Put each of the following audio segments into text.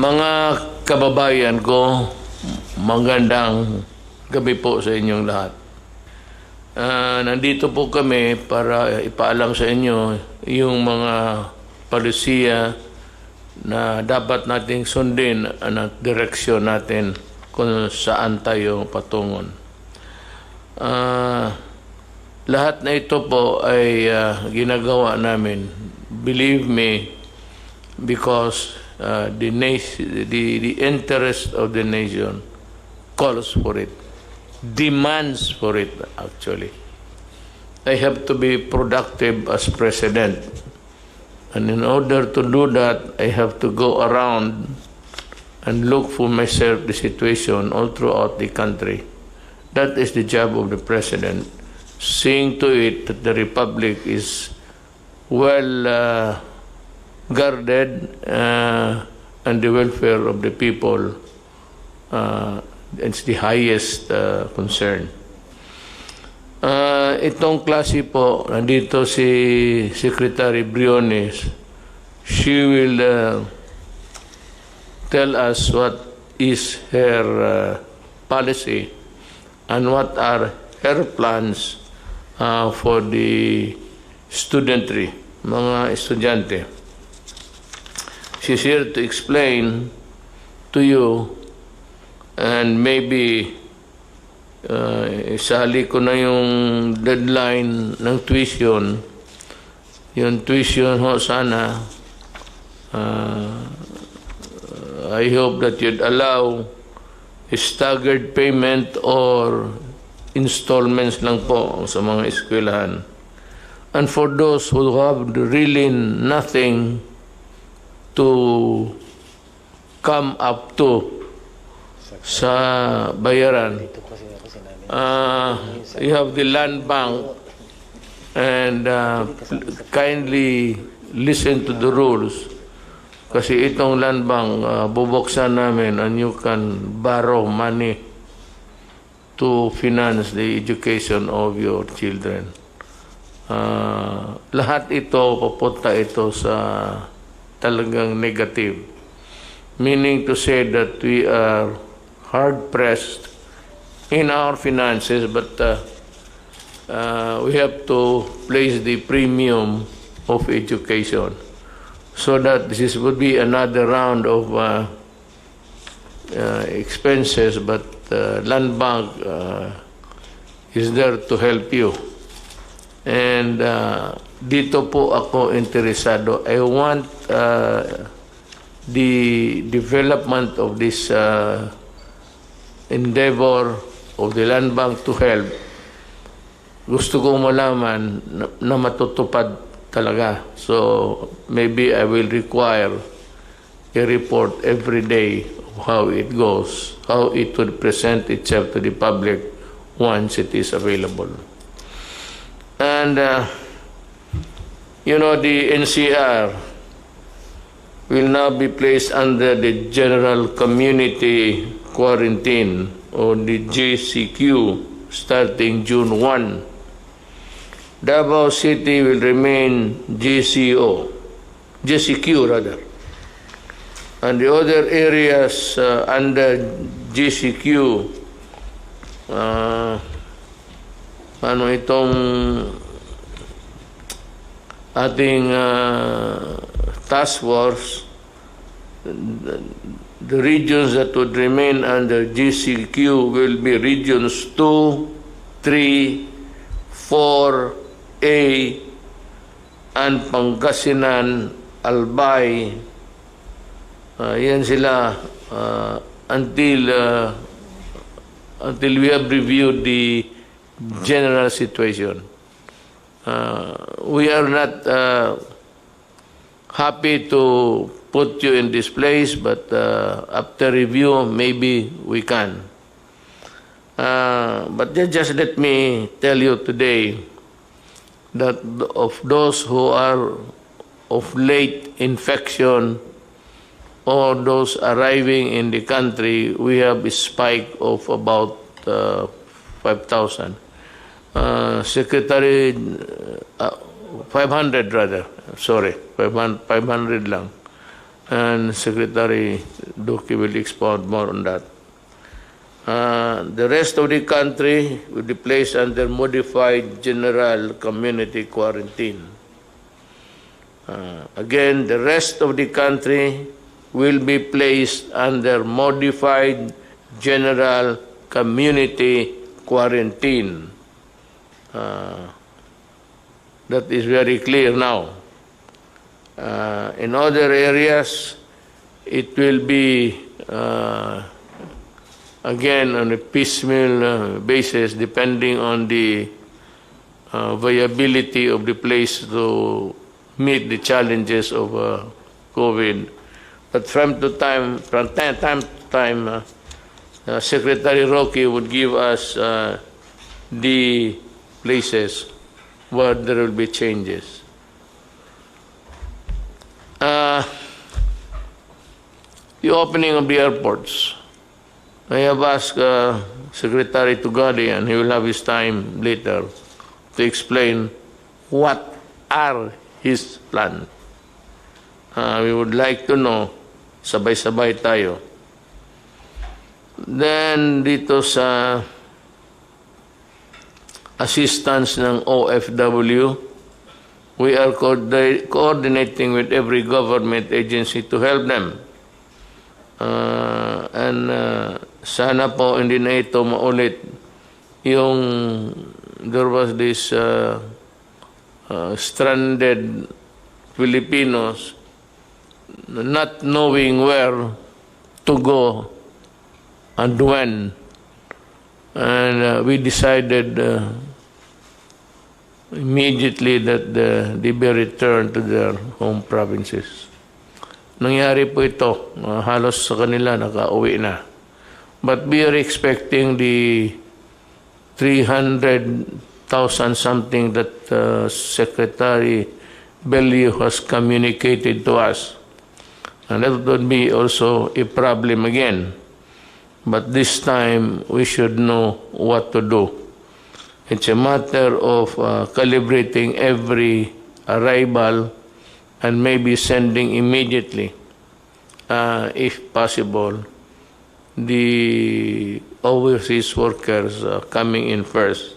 Mga kababayan ko, magandang gabi po sa inyong lahat. Nandito po kami para ipaalam sa inyo yung mga palisiya na dapat nating sundin at direksyon natin kung saan tayo patungon. Lahat na ito po ay ginagawa namin, believe me, because the interest of the nation calls for it, demands for it actually. I have to be productive as president. And in order to do that, I have to go around and look for myself the situation all throughout the country. That is the job of the president, seeing to it that the republic is well guarded and the welfare of the people it's the highest concern. Itong klase po, nandito si Secretary Briones. She will tell us what is her policy and what are her plans for the studentry, mga estudyante. She's here to explain to you, and maybe isali ko na yung deadline ng tuition. Yung tuition ho sana, I hope that you'd allow a staggered payment or installments lang po sa mga eskwelahan. And for those who have really nothing to come up to sa bayaran, you have the land bank, and kindly listen to the rules, kasi itong land bank bubuksan namin and you can borrow money to finance the education of your children. Lahat ito, papunta ito sa talagang negative, meaning to say that we are hard-pressed in our finances, but we have to place the premium of education, so that this would be another round of expenses, but land bank is there to help you. And dito po ako interesado. I want the development of this endeavor of the land bank to help. Gusto kong malaman na matutupad talaga. So maybe I will require a report every day of how it goes, how it would present itself to the public once it is available. And you know, the NCR will now be placed under the General Community Quarantine, or the JCQ, starting June 1. Davao City will remain JCQ rather. And the other areas under JCQ, ano itong ating task force, the regions that would remain under GCQ will be regions 2, 3, 4A, and Pangasinan, Albay. Yan sila until we have reviewed the general situation. We are not happy to put you in this place, but after review, maybe we can. But just let me tell you today that of those who are of late infection or those arriving in the country, we have a spike of about 5,000. Secretary, 500 rather, sorry, 500 lang. and Secretary Duque will expound more on that. The rest of the country will be placed under modified general community quarantine. Again, the rest of the country will be placed under modified general community quarantine. That is very clear now. In other areas, it will be again on a piecemeal basis, depending on the viability of the place to meet the challenges of COVID. But from time to time, Secretary Roque would give us the places where there will be changes. The opening of the airports. I have asked Secretary Tugadi, and he will have his time later to explain what are his plans. We would like to know, sabay-sabay tayo. Then dito sa assistance ng OFW, we are coordinating with every government agency to help them. Sana po hindi na ito maulit yung there was this stranded Filipinos not knowing where to go and when, and we decided immediately that they be returned to their home provinces. Nangyari po ito, halos sa kanila nakauwi na. But we are expecting the 300,000 something that Secretary Bellew has communicated to us. And that would be also a problem again. But this time, we should know what to do. It's a matter of calibrating every arrival and maybe sending immediately, if possible, the overseas workers coming in first.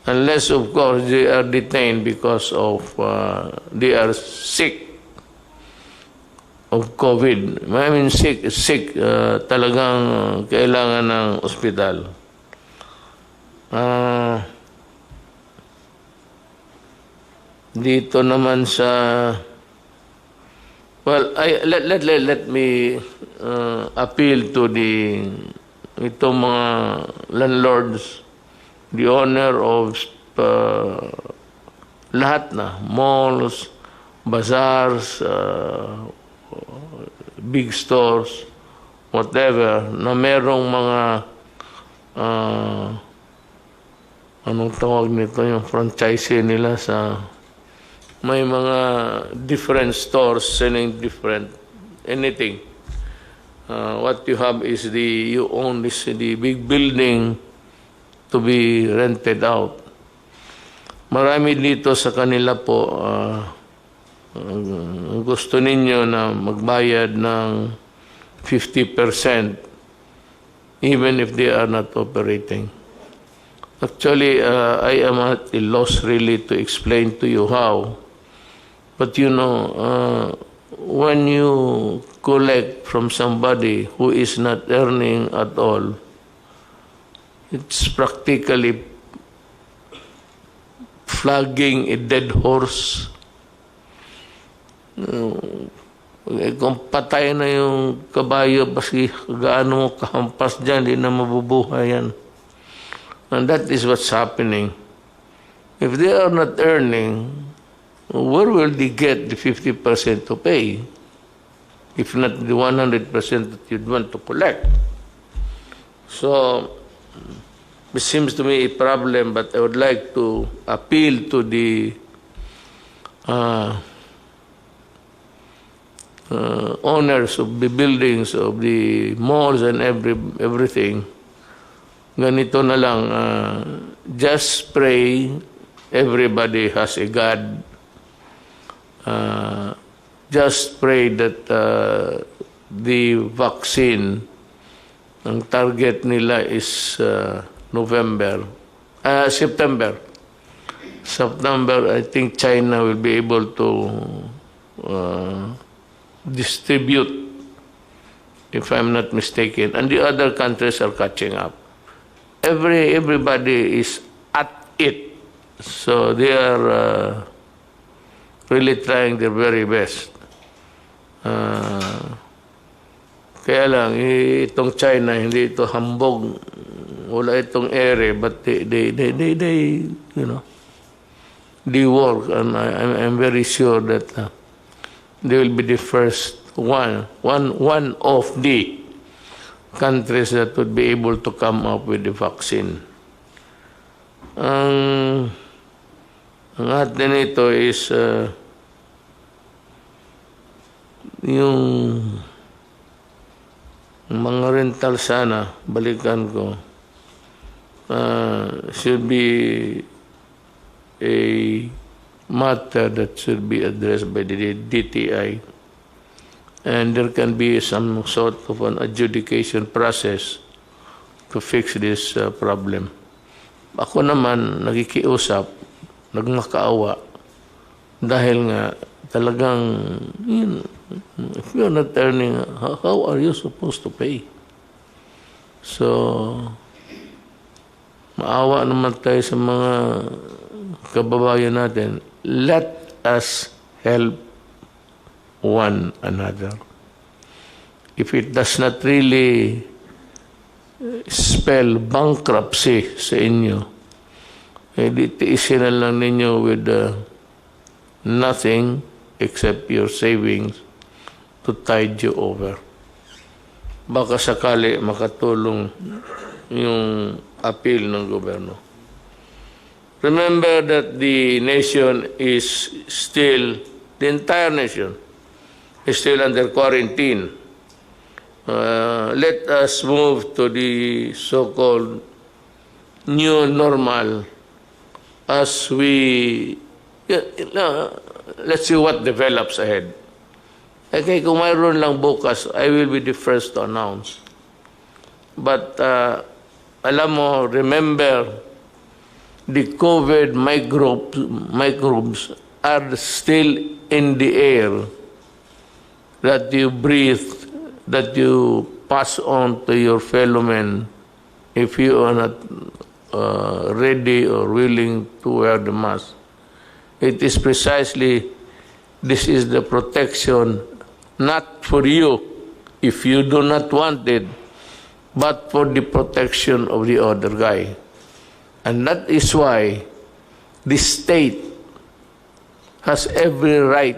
Unless, of course, they are detained because of they are sick of COVID. I mean, sick, talagang kailangan ng ospital. Dito naman sa, well, let me appeal to itong mga landlords, the owner of lahat na, malls, bazaars, big stores, whatever, na merong mga anong tawag nito, yung franchise nila sa may mga different stores selling different anything. What you have is you own the big building to be rented out. Marami dito sa kanila po gusto ninyo na magbayad ng 50% even if they are not operating. Actually, I am at a loss really to explain to you how. But you know, when you collect from somebody who is not earning at all, it's practically flogging a dead horse. Kung patay na yung kabayo, basi gaano mo kahampas dyan, di na mabubuhay yan. And that is what's happening. If they are not earning, where will they get the 50% to pay? If not the 100% that you'd want to collect. So, it seems to me a problem, but I would like to appeal to the owners of the buildings, of the malls and everything. Ganito na lang, just pray everybody has a God just pray that the vaccine, ang target nila is September. September, I think China will be able to distribute, if I'm not mistaken, and the other countries are catching up. Everybody is at it, so they are really trying their very best. Kaya lang, itong China, hindi ito hambog, wala itong ere, but they you know, they work, and I'm very sure that they will be the first one of the countries that would be able to come up with the vaccine. Ang atin ito is yung mga rental sana, balikan ko, should be a matter that should be addressed by the DTI, and there can be some sort of an adjudication process to fix this problem. Ako naman nagikiusap, nagmakaawa, dahil nga talagang if you're not earning, how are you supposed to pay? So, maawa naman tayo sa mga kababayan natin. Let us help one another. If it does not really spell bankruptcy sa inyo, tiisin na lang ninyo with nothing except your savings to tide you over. Baka sakali makatulong yung appeal ng gobyerno. Remember that the nation is still, the entire nation is still under quarantine. Let us move to the so-called new normal as we, let's see what develops ahead. Okay, kung mayroon lang bukas, I will be the first to announce. But, alam mo, remember, the COVID microbes are still in the air that you breathe, that you pass on to your fellow men if you are not ready or willing to wear the mask. It is precisely, this is the protection, not for you, if you do not want it, but for the protection of the other guy. And that is why the state has every right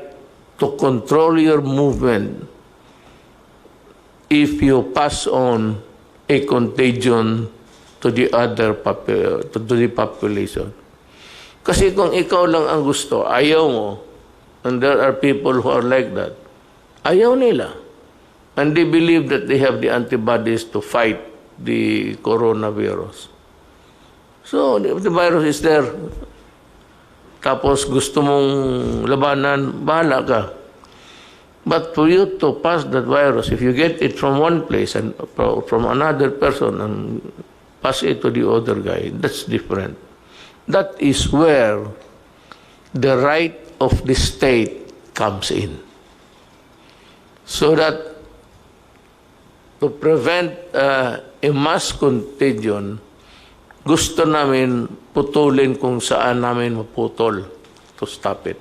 to control your movement if you pass on a contagion to the other to the population. Kasi kung ikaw lang ang gusto, ayaw mo, and there are people who are like that, ayaw nila. And they believe that they have the antibodies to fight the coronavirus. So, if the virus is there, tapos gusto mong labanan, bahala ka. But for you to pass that virus, if you get it from one place and from another person and pass it to the other guy, that's different. That is where the right of the state comes in. So that to prevent a mass contagion, gusto namin putulin kung saan namin maputol to stop it.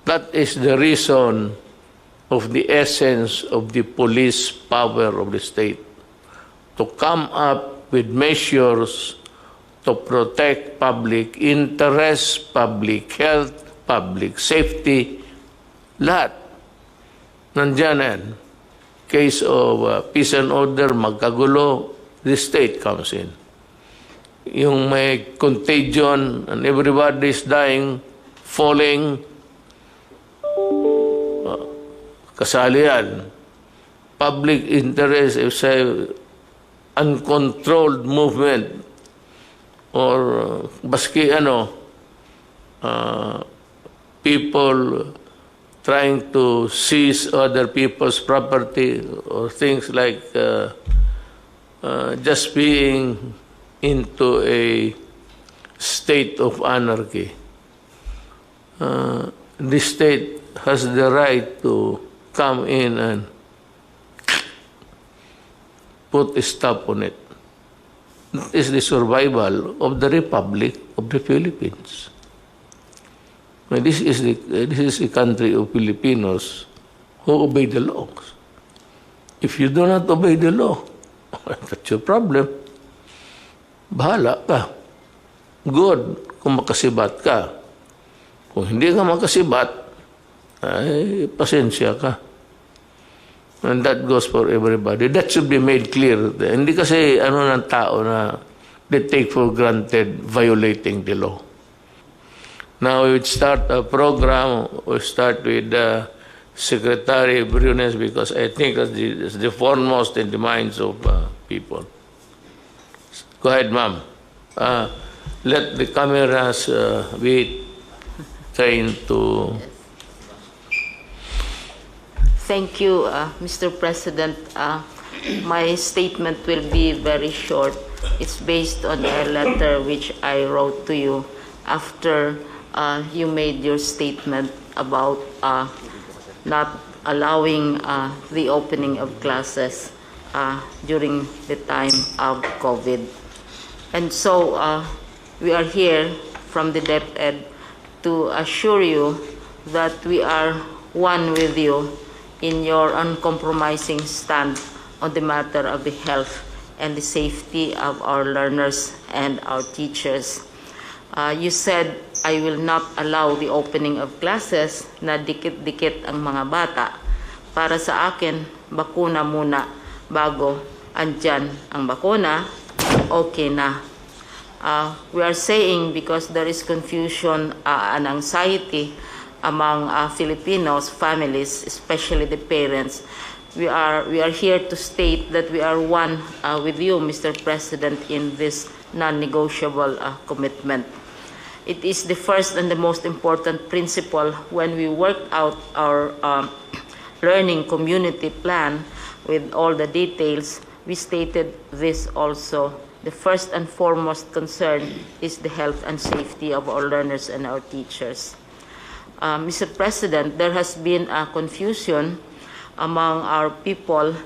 That is the reason of the essence of the police power of the state, to come up with measures to protect public interest, public health, public safety, lahat. Nandiyan yan. Case of peace and order, magkagulo, the state comes in. Yung may contagion and everybody is dying, falling, kasali yan. Public interest, if say, uncontrolled movement, or baski people trying to seize other people's property or things like just being into a state of anarchy. The state has the right to come in and put a stop on it. That is the survival of the Republic of the Philippines. This is a country of Filipinos who obey the laws. If you do not obey the law, that's your problem. Bahala ka. Good kung makasibat ka. Kung hindi ka makasibat, ay pasensya ka. And that goes for everybody. That should be made clear. Hindi kasi ng tao na they take for granted violating the law. Now we would start a program. We start with Secretary Briones because I think that's the foremost in the minds of people. Go ahead, ma'am. Let the cameras be trained to... Thank you, Mr. President. My statement will be very short. It's based on a letter which I wrote to you after you made your statement about not allowing the opening of classes during the time of COVID. And so we are here from the DepEd to assure you that we are one with you in your uncompromising stand on the matter of the health and the safety of our learners and our teachers. You said, I will not allow the opening of classes na dikit-dikit ang mga bata. Para sa akin, bakuna muna bago andyan ang bakuna, okay na. We are saying because there is confusion and anxiety among Filipinos, families, especially the parents. We are here to state that we are one with you, Mr. President, in this non-negotiable commitment. It is the first and the most important principle when we worked out our learning community plan with all the details. We stated this also. The first and foremost concern is the health and safety of our learners and our teachers. Mr. President, there has been a confusion among our people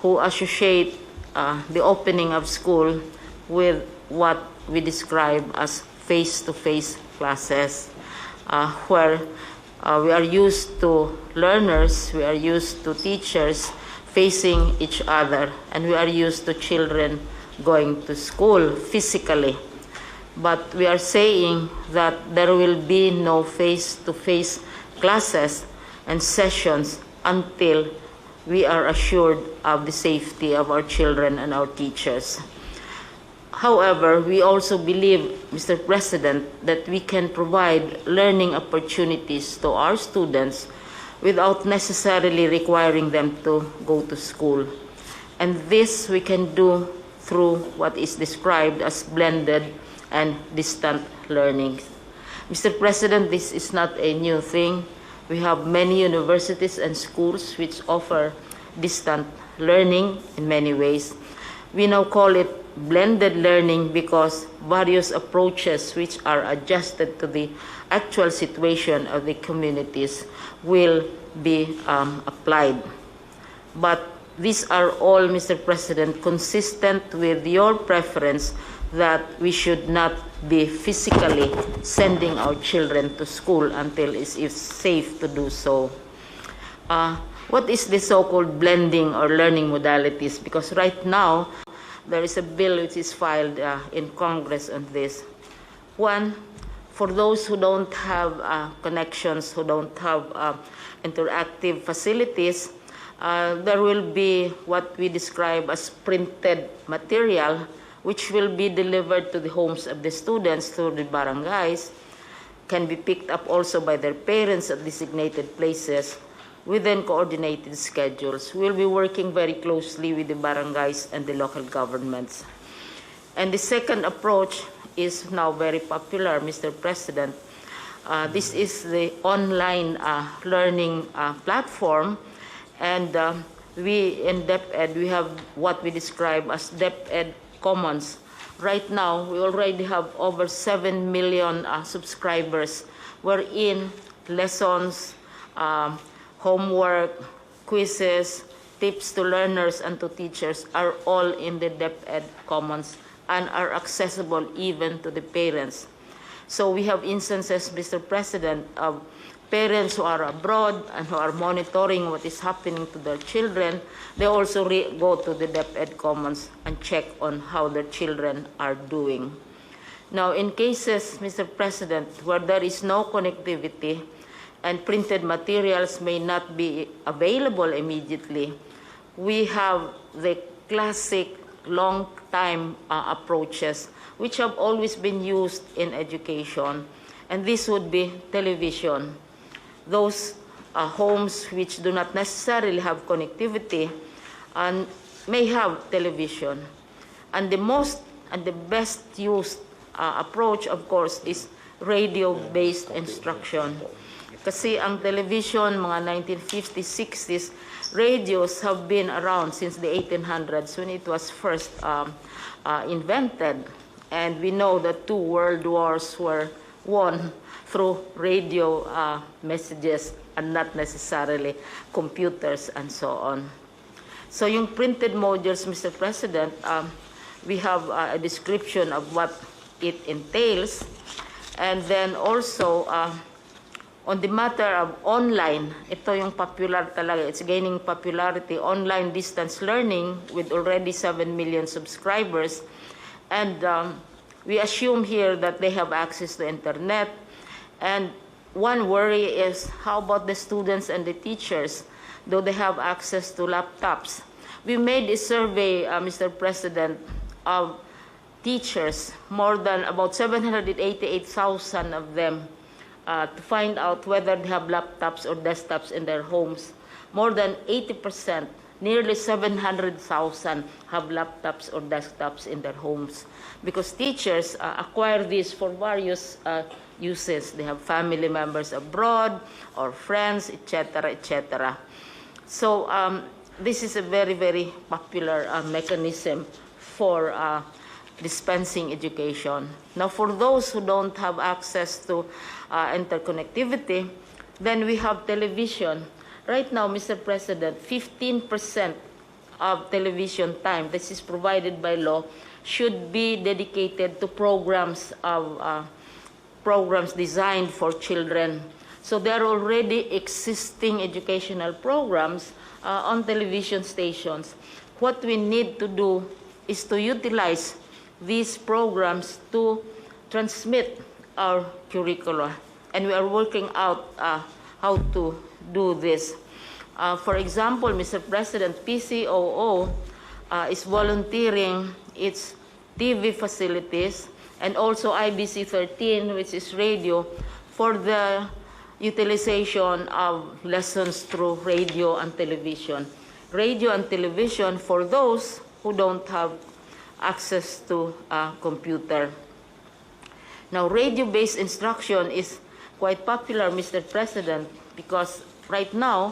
who associate the opening of school with what we describe as face-to-face classes, where we are used to learners, we are used to teachers facing each other, and we are used to children going to school physically. But we are saying that there will be no face-to-face classes and sessions until we are assured of the safety of our children and our teachers. However, we also believe, Mr. President, that we can provide learning opportunities to our students without necessarily requiring them to go to school. And this we can do through what is described as blended and distant learning. Mr. President, this is not a new thing. We have many universities and schools which offer distant learning in many ways. We now call it blended learning because various approaches which are adjusted to the actual situation of the communities will be applied. But these are all, Mr. President, consistent with your preference that we should not be physically sending our children to school until it is safe to do so. What is the so-called blending or learning modalities? Because right now, there is a bill which is filed in Congress on this. One, for those who don't have connections, who don't have interactive facilities, there will be what we describe as printed material which will be delivered to the homes of the students through the barangays, can be picked up also by their parents at designated places within coordinated schedules. We'll be working very closely with the barangays and the local governments. And the second approach is now very popular, Mr. President. This is the online learning platform, and we in DepEd, we have what we describe as DepEd Commons. Right now, we already have over 7 million subscribers, wherein lessons, homework, quizzes, tips to learners and to teachers are all in the DepEd Commons and are accessible even to the parents. So we have instances, Mr. President, of parents who are abroad and who are monitoring what is happening to their children. They also go to the DepEd Commons and check on how their children are doing. Now, in cases, Mr. President, where there is no connectivity and printed materials may not be available immediately, we have the classic long-time approaches which have always been used in education, and this would be television. Those homes which do not necessarily have connectivity and may have television. And the most and the best used approach, of course, is radio-based instruction. Kasi ang television, mga 1950s, 60s, radios have been around since the 1800s when it was first invented. And we know that 2 world wars were won through radio messages and not necessarily computers and so on. So yung printed modules, Mr. President, we have a description of what it entails. And then also, on the matter of online, ito yung popular talaga. It's gaining popularity, online distance learning with already 7 million subscribers. And we assume here that they have access to internet. And one worry is, how about the students and the teachers? Do they have access to laptops? We made a survey, Mr. President, of teachers, more than about 788,000 of them, to find out whether they have laptops or desktops in their homes. More than 80%, nearly 700,000 have laptops or desktops in their homes, because teachers acquire these for various uses. They have family members abroad or friends, etc., etc. So this is a very, very popular mechanism for dispensing education. Now, for those who don't have access to interconnectivity, then we have television. Right now, Mr. President, 15% of television time, this is provided by law, should be dedicated to programs designed for children. So there are already existing educational programs on television stations. What we need to do is to utilize these programs to transmit our curricula. And we are working out how to do this. For example, Mr. President, PCOO is volunteering its TV facilities and also IBC 13, which is radio, for the utilization of lessons through radio and television. Radio and television for those who don't have access to a computer. Now, radio-based instruction is quite popular, Mr. President, because right now,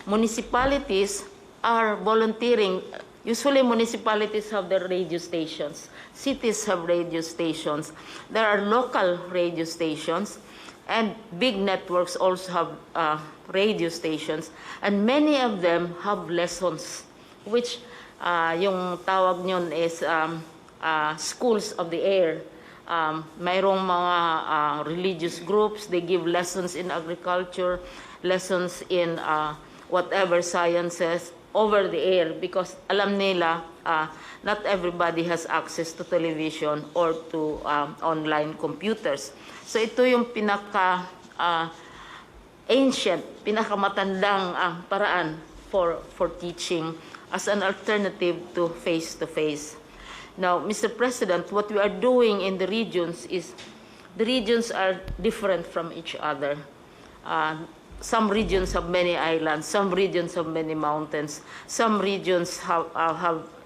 municipalities are volunteering. Usually, municipalities have their radio stations. Cities have radio stations. There are local radio stations, and big networks also have radio stations. And many of them have lessons, which yung tawag nyon is schools of the air. Mayroong mga religious groups, they give lessons in agriculture, lessons in whatever sciences over the air, because alam nila not everybody has access to television or to online computers. So ito yung ancient, pinakamatandang paraan for teaching as an alternative to face-to-face. Now, Mr. President, what we are doing in the regions is, the regions are different from each other. Some regions have many islands, some regions have many mountains, some regions have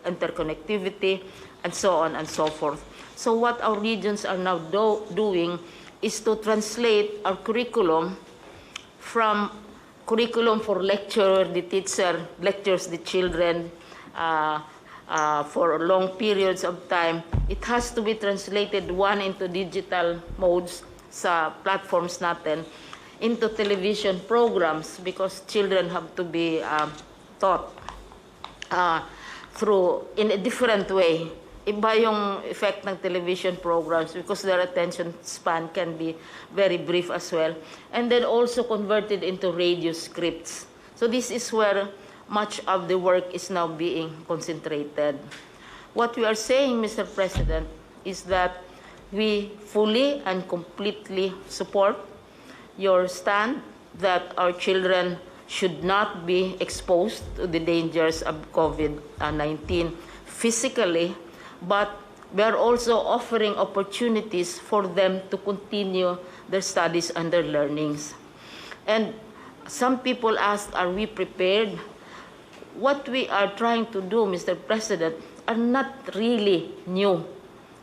interconnectivity, and so on and so forth. So what our regions are now doing is to translate our curriculum from curriculum for lecture, the teacher lectures the children for long periods of time. It has to be translated, one, into digital modes sa platforms natin, into television programs, because children have to be taught through in a different way. Iba yung effect ng television programs because their attention span can be very brief as well. And then also converted into radio scripts. So this is where much of the work is now being concentrated. What we are saying, Mr. President, is that we fully and completely support your stand that our children should not be exposed to the dangers of COVID-19 physically, but we are also offering opportunities for them to continue their studies and their learnings. And some people ask, are we prepared? What we are trying to do, Mr. President, are not really new.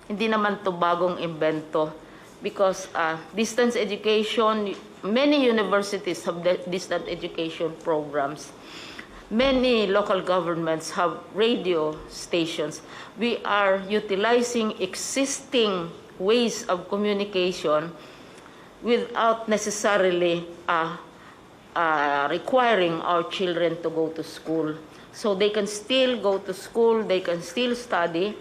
Hindi naman to bagong invento, because distance education, many universities have distance education programs. Many local governments have radio stations. We are utilizing existing ways of communication without necessarily requiring our children to go to school. So they can still go to school, they can still study,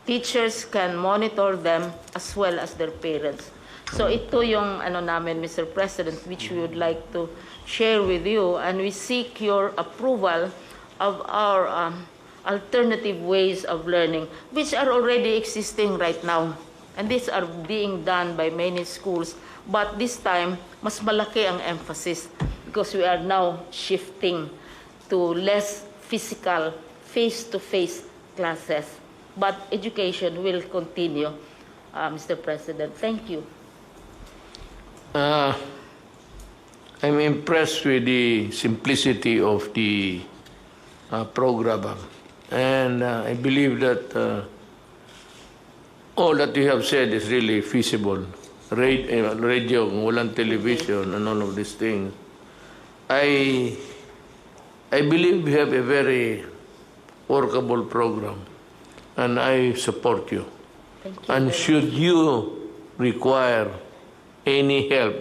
teachers can monitor them as well as their parents. So ito yung namin, Mr. President, which we would like to share with you, and we seek your approval of our alternative ways of learning, which are already existing right now. And these are being done by many schools, but this time, mas malaki ang emphasis because we are now shifting to less physical, face-to-face classes. But education will continue, Mr. President. Thank you. I'm impressed with the simplicity of the program, and I believe that all that you have said is really feasible. Radio, walang television, and all of these things. I believe we have a very workable program, and I support you. Thank you. And should you require any help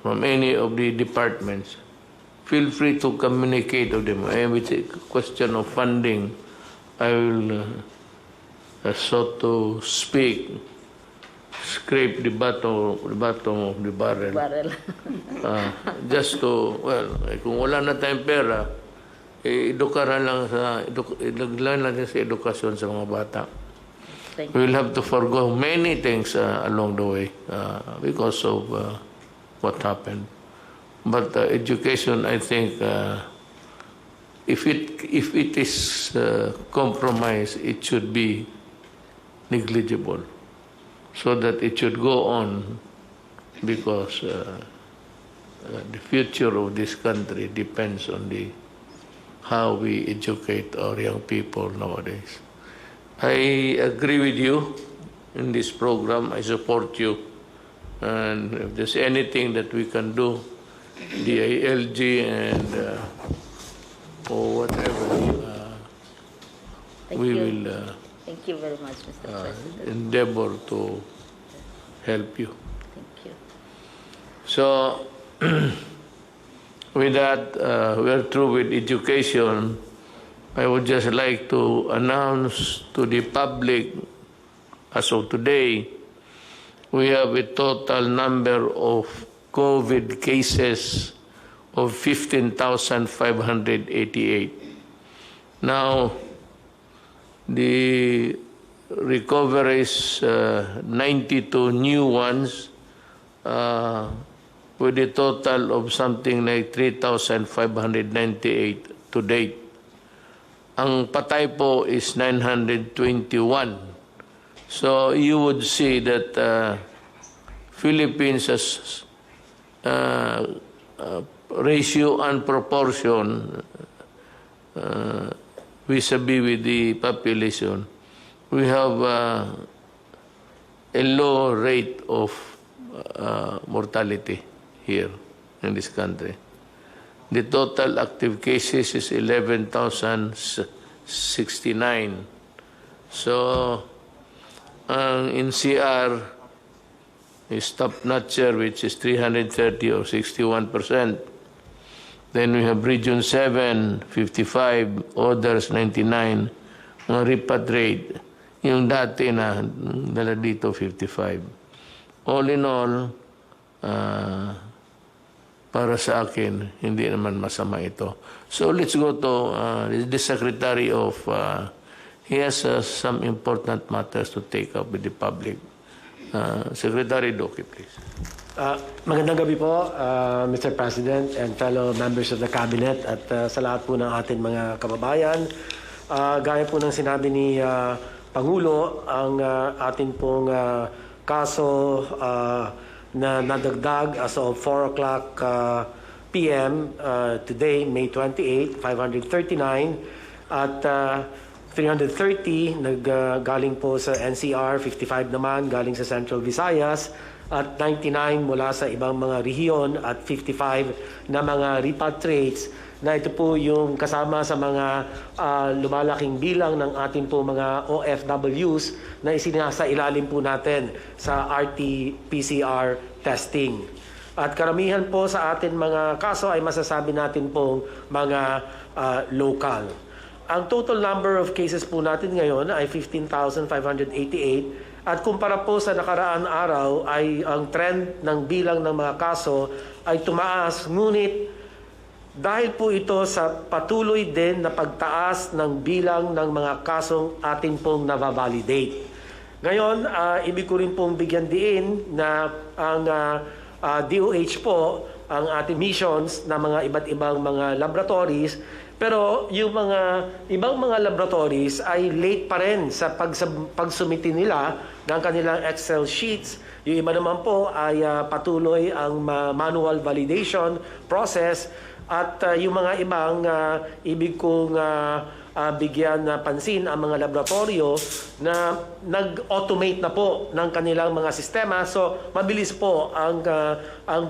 from any of the departments, feel free to communicate with them. And with a question of funding, I will, so to speak, scrape the bottom of the barrel. Just to, well, kung wala na tayong pera, edukaran lang ilaglan natin sa edukasyon sa mga bata. We will have to forgo many things along the way because of what happened. But education, I think, if it is compromised, it should be negligible, so that it should go on, because the future of this country depends on how we educate our young people nowadays. I agree with you in this program. I support you. And if there's anything that we can do, the ALG and or whatever, we will Thank you very much, Mr. President. endeavor to help you. Thank you. So, with that, we're through with education. I would just like to announce to the public, as of today, we have a total number of COVID cases of 15,588. Now, the recoveries, 92 new ones, with a total of something like 3,598 to date. Ang patay po is 921. So you would see that Philippines has ratio and proportion vis-a-vis with the population. We have a low rate of mortality here in this country. The total active cases is 11,069. So, ang NCR is top-notcher, which is 330 or 61%. Then we have Region 7, 55, others 99, mga repatriate. Yung dati na dala dito 55. All in all, para sa akin, hindi naman masama ito. So let's go to the Secretary of, he has some important matters to take up with the public. Secretary Doki, please. Magandang gabi po, Mr. President and fellow members of the Cabinet at sa lahat po ng ating mga kababayan. Gaya po ng sinabi ni Pangulo, ang ating pong kaso na nadagdag as of 4 o'clock p.m. Today, May 28, 539 at 330 galing po sa NCR, 55 naman galing sa Central Visayas at 99 mula sa ibang mga rehiyon at 55 na mga repatriates na ito po yung kasama sa mga lumalaking bilang ng ating po mga OFWs na isinasa ilalim po natin sa RT-PCR testing. At karamihan po sa atin mga kaso ay masasabi natin pong mga local. Ang total number of cases po natin ngayon ay 15,588 at kumpara po sa nakaraan araw ay ang trend ng bilang ng mga kaso ay tumaas, ngunit dahil po ito sa patuloy din na pagtaas ng bilang ng mga kasong ating pong nababalidate. Ngayon, ibig ko rin pong bigyan diin na ang DOH po, ang ating missions na mga iba't ibang mga laboratories, pero yung mga ibang mga laboratories ay late pa rin sa pagsumiti nila ng kanilang Excel sheets. Yung iba naman po ay patuloy ang manual validation process at yung mga ibang ibig kong bigyan na pansin ang mga laboratorio na nag-automate na po ng kanilang mga sistema. So, mabilis po ang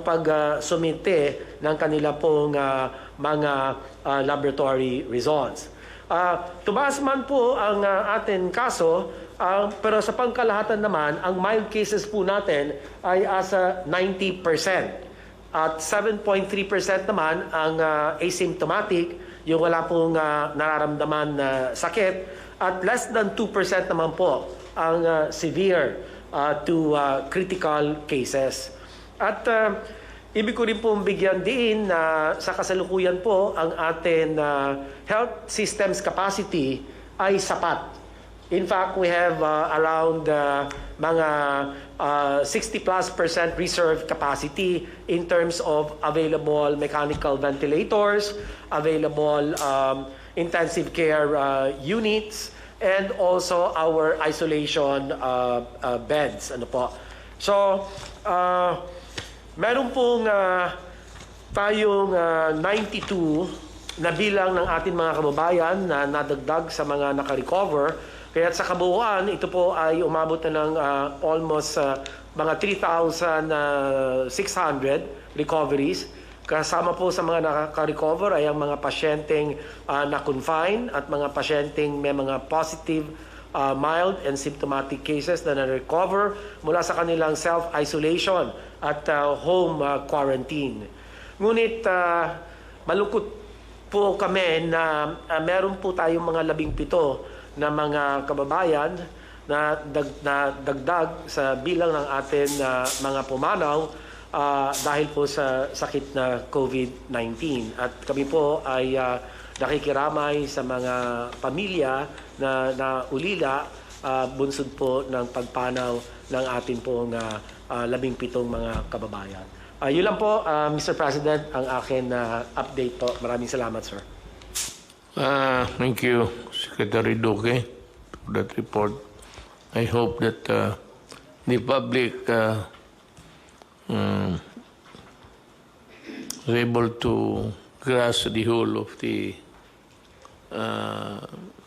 pag-sumite ng kanila pong mga laboratory results. Tumaas man po ang ating kaso, pero sa pangkalahatan naman, ang mild cases po natin ay asa 90%. At 7.3% naman ang asymptomatic, yung wala pong nararamdaman na sakit, at less than 2% naman po ang severe to critical cases. At ibig ko rin pong bigyan din na sa kasalukuyan po ang ating health systems capacity ay sapat. In fact, we have around mga 60+% reserve capacity in terms of available mechanical ventilators, available intensive care units, and also our isolation beds. Ano po? So, meron pong tayong 92 na bilang ng ating mga kababayan na nadagdag sa mga nakarecover. Kaya sa kabuuan, ito po ay umabot na ng almost mga 3,600 recoveries. Kasama po sa mga nakaka-recover ay ang mga pasyenteng na-confine at mga pasyenteng may mga positive, mild and symptomatic cases na na-recover mula sa kanilang self-isolation at home quarantine. Ngunit malungkot po kami na meron po tayong mga 17 na mga kababayan na dagdag sa bilang ng atin mga pumanaw dahil po sa sakit na COVID-19. At kami po ay nakikiramay sa mga pamilya na ulila bunsod po ng pagpanaw ng ating pong 17 mga kababayan. Yun lang po, Mr. President, ang akin update po. Maraming salamat, sir. Thank you, Secretary Duque, for that report. I hope that the public is able to grasp the whole of the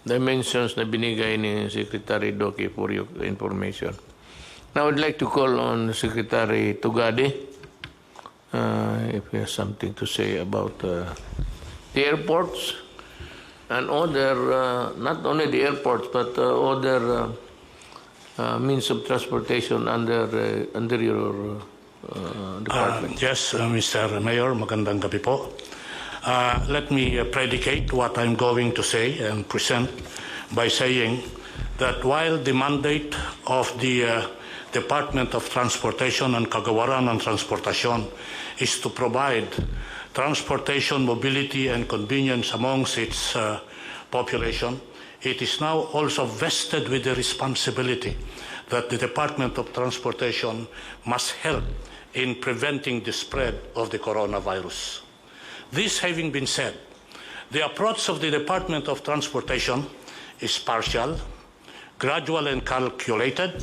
dimensions na binigay ni Secretary Duque for your information. Now I'd like to call on Secretary Tugade if he has something to say about the airports and other, not only the airports, but other means of transportation under your department. Yes, Mr. Mayor, magandang gabi po. Let me predicate what I'm going to say and present by saying that while the mandate of the Department of Transportation and Kagawaran ng Transportasyon is to provide transportation, mobility, and convenience amongst its population, it is now also vested with the responsibility that the Department of Transportation must help in preventing the spread of the coronavirus. This having been said, the approach of the Department of Transportation is partial, gradual and calculated,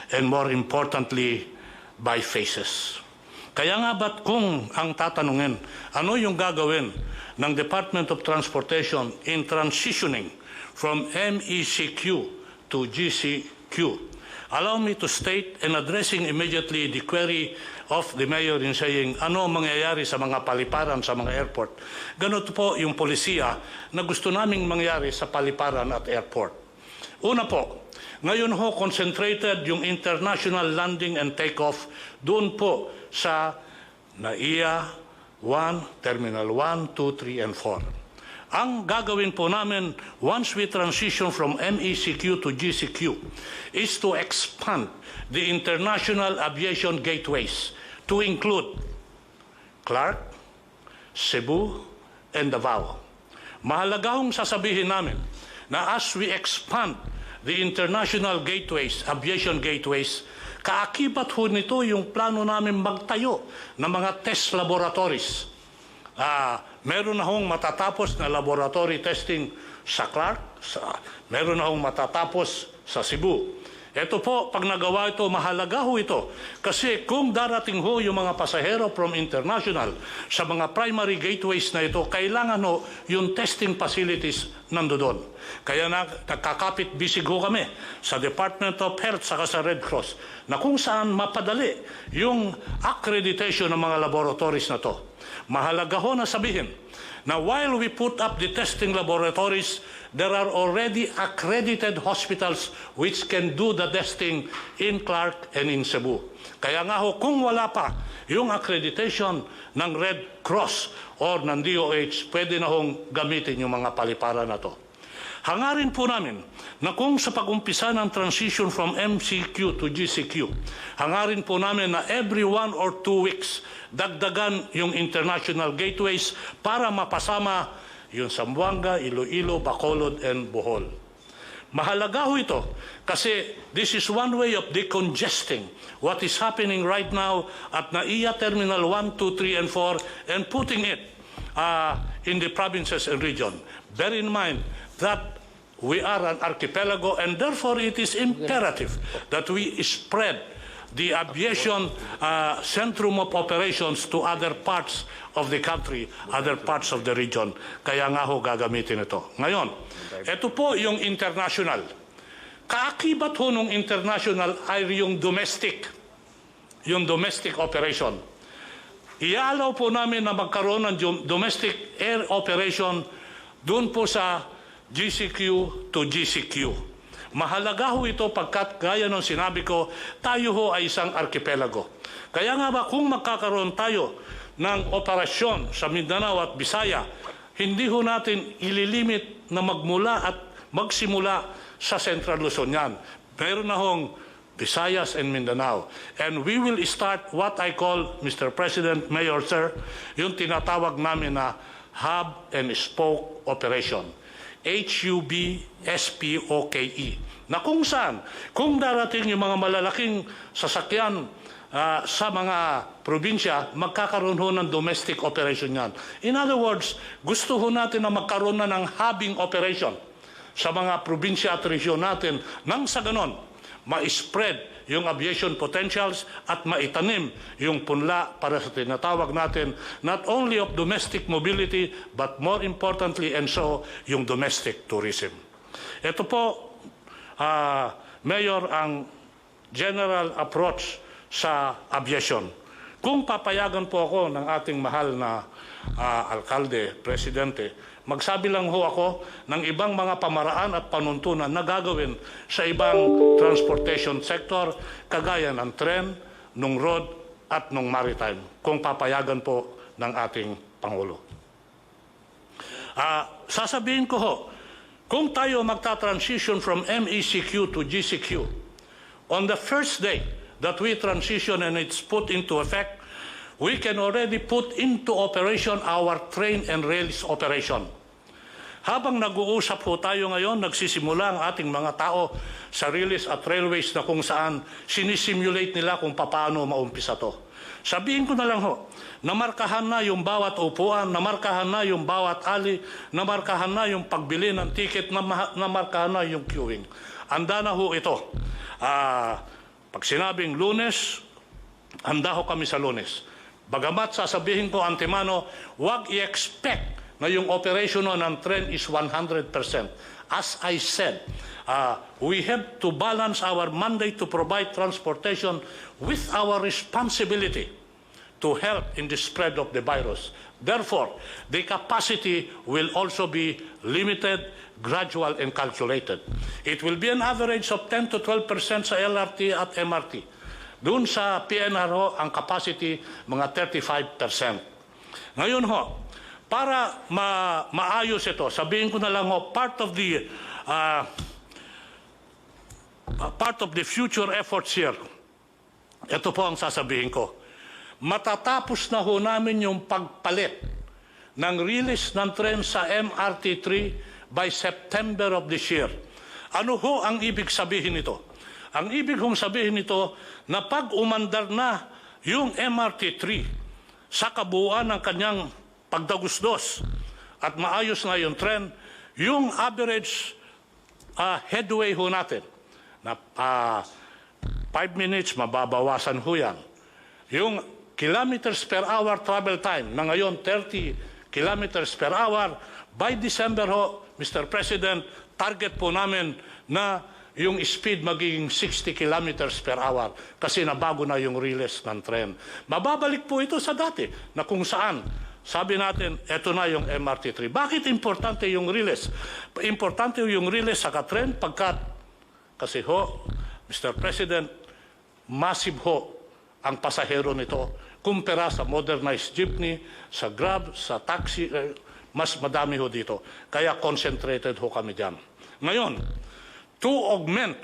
and more importantly, by phases. Kaya nga ba't kung ang tatanungin, ano yung gagawin ng Department of Transportation in transitioning from MECQ to GCQ? Allow me to state and addressing immediately the query of the Mayor in saying, ano mangyayari sa mga paliparan sa mga airport? Ganito po yung polisiya na gusto naming mangyari sa paliparan at airport. Una po, ngayon ho concentrated yung international landing and takeoff doon po sa NAIA 1, Terminal 1, 2, 3, and 4. Ang gagawin po namin once we transition from MECQ to GCQ is to expand the international aviation gateways to include Clark, Cebu, and Davao. Mahalaga hong sasabihin namin na as we expand the international gateways, aviation gateways, kaakibat ho nito yung plano namin magtayo ng mga test laboratories. Meron na hong matatapos na laboratory testing sa Clark, meron na hong matatapos sa Cebu. Ito po, pag nagawa ito, mahalaga ho ito. Kasi kung darating ho yung mga pasahero from international sa mga primary gateways na ito, kailangan ho yung testing facilities nandoon. Kaya nagkakapit bisig ho kami sa Department of Health saka sa Red Cross na kung saan mapadali yung accreditation ng mga laboratories na to. Mahalaga ho na sabihin na while we put up the testing laboratories, there are already accredited hospitals which can do the testing in Clark and in Cebu. Kaya nga ho, kung wala pa yung accreditation ng Red Cross or ng DOH, pwede na hong gamitin yung mga paliparan na to. Hangarin po namin na kung sa pag-umpisa ng transition from MCQ to GCQ, hangarin po namin na every 1 or 2 weeks, dagdagan yung international gateways para mapasama yung Zamboanga, Iloilo, Bacolod, and Bohol. Mahalaga ho ito kasi this is one way of decongesting what is happening right now at NAIA Terminal 1, 2, 3, and 4 and putting it in the provinces and region. Bear in mind that we are an archipelago and therefore it is imperative that we spread the aviation centrum of operations to other parts of the country, other parts of the region. Kaya nga ho gagamitin ito. Ngayon, ito po yung international. Kaakibat ho nung international ay yung domestic operation. Ialaw po namin na magkaroon ng domestic air operation doon po sa GCQ to GCQ. Mahalaga ho ito pagkat gaya ng sinabi ko, tayo ho ay isang archipelago. Kaya nga ba kung magkakaroon tayo ng operasyon sa Mindanao at Bisaya, hindi ho natin ililimit na magmula at magsimula sa Central Luzon yan. Meron na hong Visayas and Mindanao. And we will start what I call, Mr. President, Mayor, Sir, yung tinatawag namin na hub and spoke operation. HUB-SPOKE. Na kung saan, kung darating yung mga malalaking sasakyan sa mga probinsya, magkakaroon ho ng domestic operation yan. In other words, gusto ho natin na magkaroon na ng hubbing operation sa mga probinsya at region natin nang sa ganon, ma-spread yung aviation potentials at maitanim yung punla para sa tinatawag natin not only of domestic mobility but more importantly and so yung domestic tourism. Ito po, Mayor, ang general approach sa aviation. Kung papayagan po ako ng ating mahal na alkalde, presidente, magsabi lang ho ako ng ibang mga pamaraan at panuntunan na gagawin sa ibang transportation sector, kagaya ng tren, ng road, at ng maritime, kung papayagan po ng ating Pangulo. Sasabihin ko ho, kung tayo magta-transition from MECQ to GCQ, on the first day that we transition and it's put into effect, we can already put into operation our train and rails operation. Habang nag-uusap po tayo ngayon, nagsisimula ang ating mga tao sa railways at railways na kung saan sinisimulate nila kung paano maumpisa to. Sabihin ko na lang ho, namarkahan na yung bawat upuan, namarkahan na yung bawat ali, namarkahan na yung pagbili ng ticket, namarkahan na yung queuing. Handa na ho ito. Pag sinabing Lunes, handa ho kami sa Lunes. Bagamat sasabihin ko antemano, huwag i-expect na yung operation ng tren is 100%. As I said, we have to balance our mandate to provide transportation with our responsibility to help in the spread of the virus. Therefore, the capacity will also be limited, gradual, and calculated. It will be an average of 10 to 12% sa LRT at MRT. Doon sa PNR ho, ang capacity mga 35%. Ngayon ho, para maayos ito, sabihin ko na lang ho, part of the future efforts here, ito po ang sasabihin ko. Matatapos na ho namin yung pagpalit ng release ng tren sa MRT3 by September of this year. Ano ho ang ibig sabihin nito? Ang ibig hong sabihin nito na pag umandar na yung MRT3 sa kabuuan ng kanyang pagdagusdos at maayos na yung tren, yung average headway ho natin na 5 minutes, mababawasan ho yan. Yung kilometers per hour travel time na ngayon 30 kilometers per hour, by December ho, Mr. President, target po namin na yung speed magiging 60 kilometers per hour kasi nabago na yung release ng tren. Mababalik po ito sa dati na kung saan sabi natin, eto na yung MRT3. Bakit importante yung release? Importante yung release sa katren pagkat, kasi ho, Mr. President, massive ho ang pasahero nito kumpara sa modernized jeepney, sa Grab, sa taxi, mas madami ho dito. Kaya concentrated ho kami dyan. Ngayon, to augment,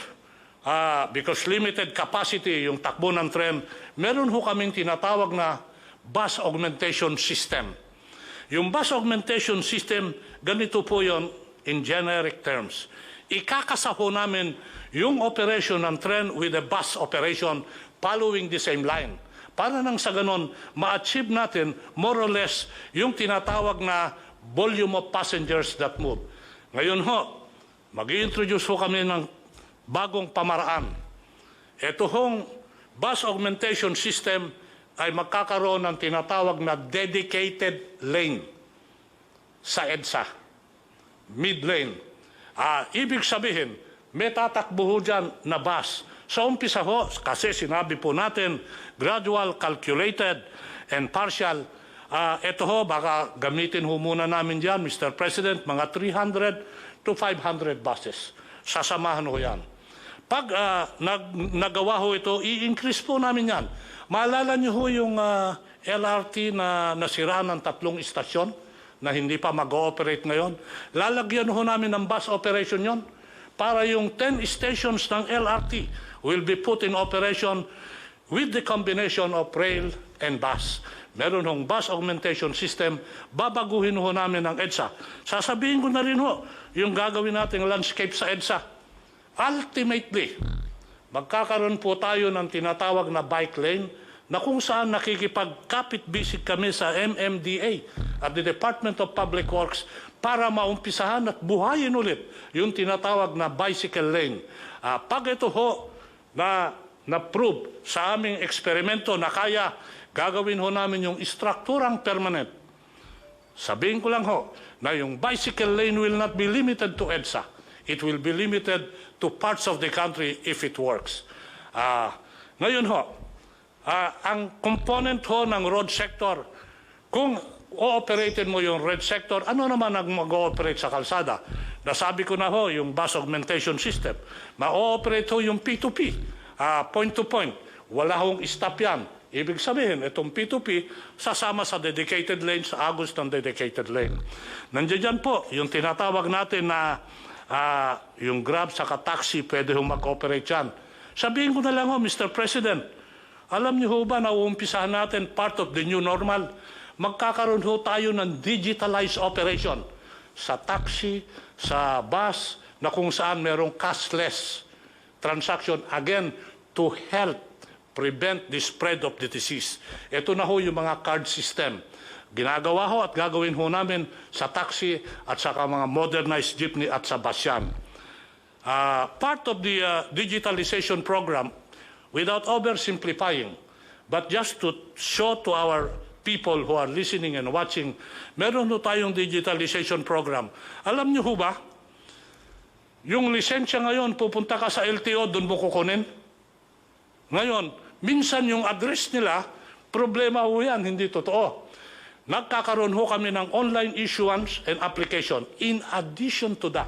because limited capacity yung takbo ng tren, meron ho kaming tinatawag na bus augmentation system. Yung bus augmentation system, ganito po yon in generic terms. Ikakasaho namin yung operation ng tren with a bus operation following the same line. Para nang sa ganon, ma-achieve natin more or less yung tinatawag na volume of passengers that move. Ngayon ho, mag-i-introduce ho kami ng bagong pamaraan. Ito hong bus augmentation system ay magkakaroon ng tinatawag na dedicated lane sa EDSA, mid-lane. Ibig sabihin, may tatakbo ho dyan na bus. Sa umpisa ho, kasi sinabi po natin, gradual, calculated, and partial. Ito ho, baka gamitin ho muna namin dyan, Mr. President, mga 300 to 500 buses. Sasamahan ho yan. Pag nagawa ho ito, i-increase po namin yan. Maalala niyo ho yung LRT na nasiraan ng 3 istasyon na hindi pa mag-ooperate ngayon? Lalagyan ho namin ng bus operation yon para yung 10 stations ng LRT will be put in operation with the combination of rail and bus. Meron hong bus augmentation system, babaguhin ho namin ng EDSA. Sasabihin ko na rin ho, yung gagawin nating landscape sa EDSA. Ultimately, magkakaroon po tayo ng tinatawag na bike lane na kung saan nakikipagkapit-bisik kami sa MMDA at the Department of Public Works para maumpisahan at buhayin ulit yung tinatawag na bicycle lane. Pag ito ho na-prove sa aming eksperimento na kaya, gagawin ho namin yung strukturang permanent. Sabihin ko lang ho na yung bicycle lane will not be limited to EDSA. It will be limited to parts of the country if it works. Ngayon ho, ang component ho ng road sector, kung o-operatein mo yung road sector, ano naman ang mag-ooperate sa kalsada? Nasabi ko na ho, yung bus augmentation system. Ma-ooperate ho yung P2P, point to point. Wala hong stop yan. Ibig sabihin, itong P2P, sasama sa dedicated lane, sa agos ng dedicated lane. Nandiyan dyan po, yung tinatawag natin na yung Grab sa taxi, pwede hong mag-operate yan. Sabihin ko na lang ho, Mr. President, alam niyo ho ba na uumpisahan natin part of the new normal? Magkakaroon ho tayo ng digitalized operation sa taxi, sa bus, na kung saan merong cashless transaction, again, to help prevent the spread of the disease. Ito na ho yung mga card system. Ginagawa ho at gagawin ho namin sa taxi at sa mga modernized jeepney at sa bus yan. Part of the digitalization program, without oversimplifying, but just to show to our people who are listening and watching, meron ho tayong digitalization program. Alam niyo ho ba, yung lisensya ngayon, pupunta ka sa LTO, doon mo kukunin. Ngayon, minsan yung address nila, problema ho yan, hindi totoo. Nagkakaroon ho kami ng online issuance and application. In addition to that,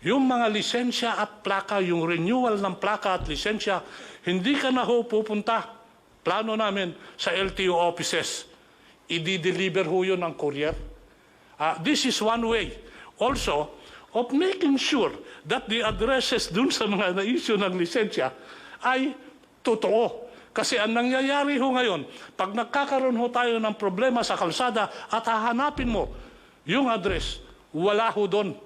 yung mga lisensya at plaka, yung renewal ng plaka at lisensya, hindi ka na ho pupunta. Plano namin sa LTO offices. I-deliver ho yun ng courier. This is one way also of making sure that the addresses dun sa mga na-issue ng lisensya ay totoo. Kasi ang nangyayari ho ngayon, pag nagkakaroon ho tayo ng problema sa kalsada at hahanapin mo yung address, wala ho doon.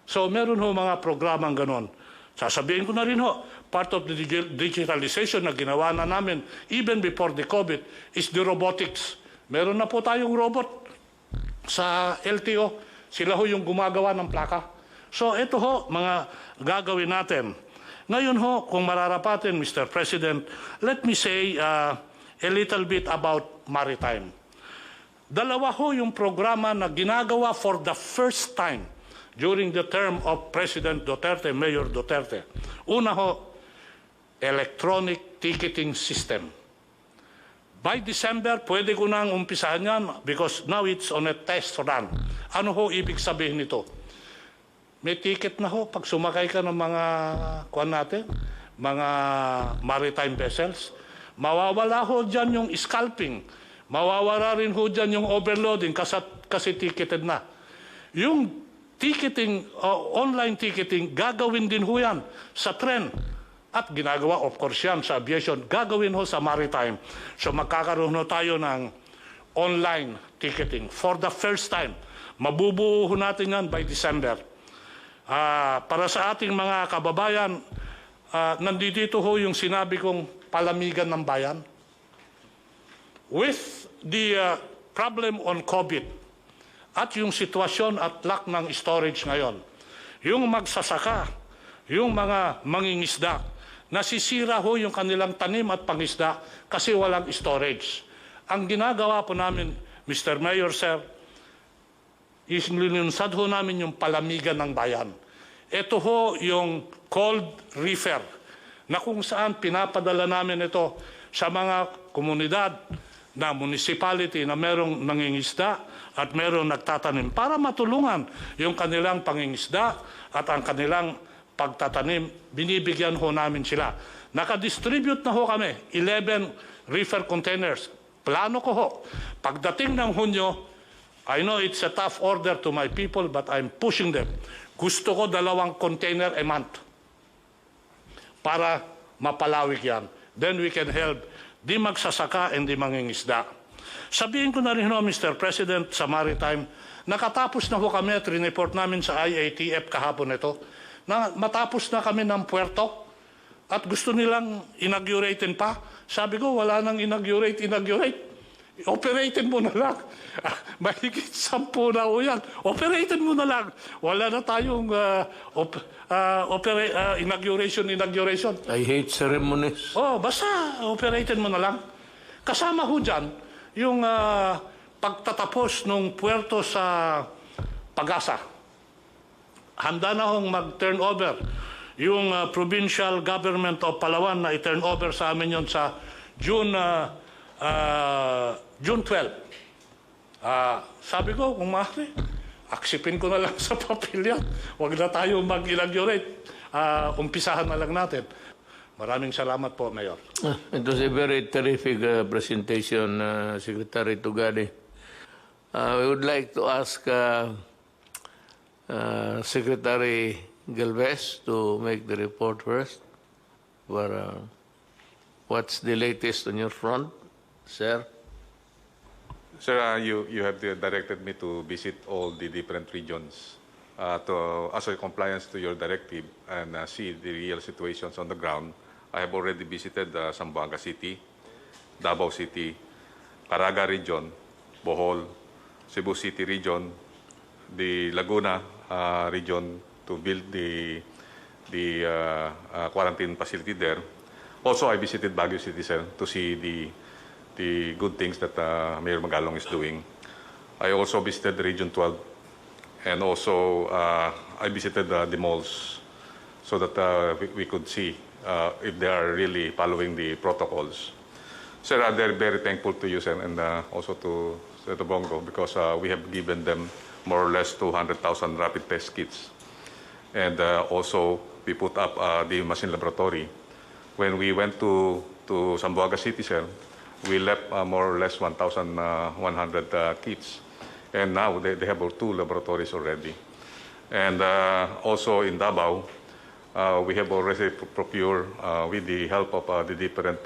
So meron ho mga programang ganon. Sasabihin ko na rin ho, part of the digitalization na ginawa na namin even before the COVID is the robotics. Meron na po tayong robot sa LTO. Sila ho yung gumagawa ng plaka. So ito ho, mga gagawin natin. Ngayon ho, kung mararapatin, Mr. President, let me say a little bit about maritime. Dalawa ho yung programa na ginagawa for the first time during the term of President Duterte, Mayor Duterte. Una ho, electronic ticketing system. By December, pwede ko nang umpisahan yan because now it's on a test run. Ano ho ibig sabihin nito? May ticket na ho pag sumakay ka ng mga mga maritime vessels. Mawawala ho dyan yung scalping. Mawawala rin ho dyan yung overloading kasi ticketed na. Yung ticketing, online ticketing, gagawin din ho yan sa tren. At ginagawa, of course yan, sa aviation, gagawin ho sa maritime. So magkakaroon ho tayo ng online ticketing for the first time. Mabubuo ho natin yan by December. Para sa ating mga kababayan, nandito ho yung sinabi kong palamigan ng bayan. With the problem on COVID at yung sitwasyon at lack ng storage ngayon, yung magsasaka, yung mga mangingisda, nasisira ho yung kanilang tanim at pangisda kasi walang storage. Ang ginagawa po namin, Mr. Mayor, Sir, is linunsad ho namin yung palamigan ng bayan. Ito ho yung cold reefer na kung saan pinapadala namin ito sa mga komunidad na municipality na merong nangingisda at merong nagtatanim para matulungan yung kanilang pangingisda at ang kanilang pagtatanim, binibigyan ho namin sila. Nakadistribute na ho kami, 11 reefer containers. Plano ko ho, pagdating ng Hunyo, I know it's a tough order to my people, but I'm pushing them. Gusto ko 2 container a month para mapalawig yan. Then we can help di magsasaka and di mangingisda. Sabihin ko na rin ho, Mr. President, sa maritime, nakatapos na ho kami at report namin sa IATF kahapon ito, na matapos na kami ng puerto at gusto nilang inauguratein pa. Sabi ko, wala nang inaugurate. Operatein mo na lang. Mahigit 10 na ho yan. Operatein mo na lang. Wala na tayong inauguration. I hate ceremonies. Basta operatein mo na lang. Kasama ho dyan yung pagtatapos ng puerto sa Pag-asa. Handa na hong mag-turn over yung provincial government of Palawan na i-turn over sa amin yon sa June 12. Sabi ko, kung maaari, aksipin ko na lang sa papel yan. Huwag na tayo mag-inaugurate. Umpisahan na lang natin. Maraming salamat po, Mayor. It was a very terrific presentation, Secretary Tugade. We would like to ask Secretary Galvez to make the report first. What's the latest on your front, sir? Sir, you have directed me to visit all the different regions as a compliance to your directive and see the real situations on the ground. I have already visited Zamboanga City, Davao City, Caraga region, Bohol, Cebu City region, the Laguna region to build the quarantine facility there. Also, I visited Baguio City, sir, to see the good things that Mayor Magalong is doing. I also visited Region 12, and also I visited the malls so that we could see if they are really following the protocols. Sir, they're very thankful to you, sir, and also to Senator Bongo, because we have given them more or less 200,000 rapid test kits. And also, we put up the machine laboratory. When we went to Zamboanga City, sir, we left more or less 1,100 kits. And now they have 2 laboratories already. And also in Davao, we have already procured, with the help of the different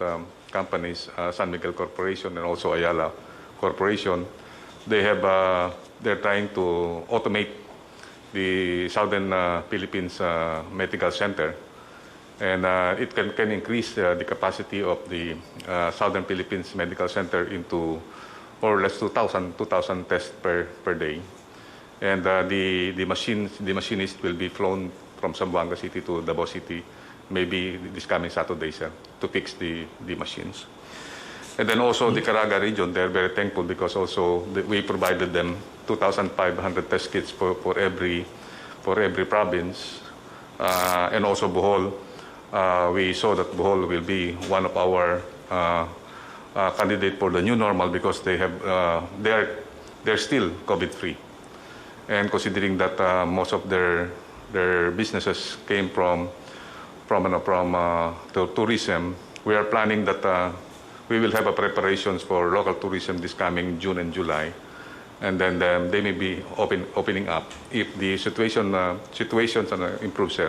companies, San Miguel Corporation and also Ayala Corporation, they're trying to automate the Southern Philippines Medical Center. And it can increase the capacity of the Southern Philippines Medical Center into more or less 2,000 tests per day. And the machinist will be flown from Zamboanga City to Davao City, maybe this coming Saturday, sir, to fix the machines. And then also the Caraga region, they're very thankful because also we provided them 2,500 test kits for every province. And also Bohol, we saw that Bohol will be one of our candidate for the new normal because they're still COVID-free. And considering that most of their businesses came from tourism, we are planning that we will have a preparations for local tourism this coming June and July, and then they may be opening up. If the situations improves,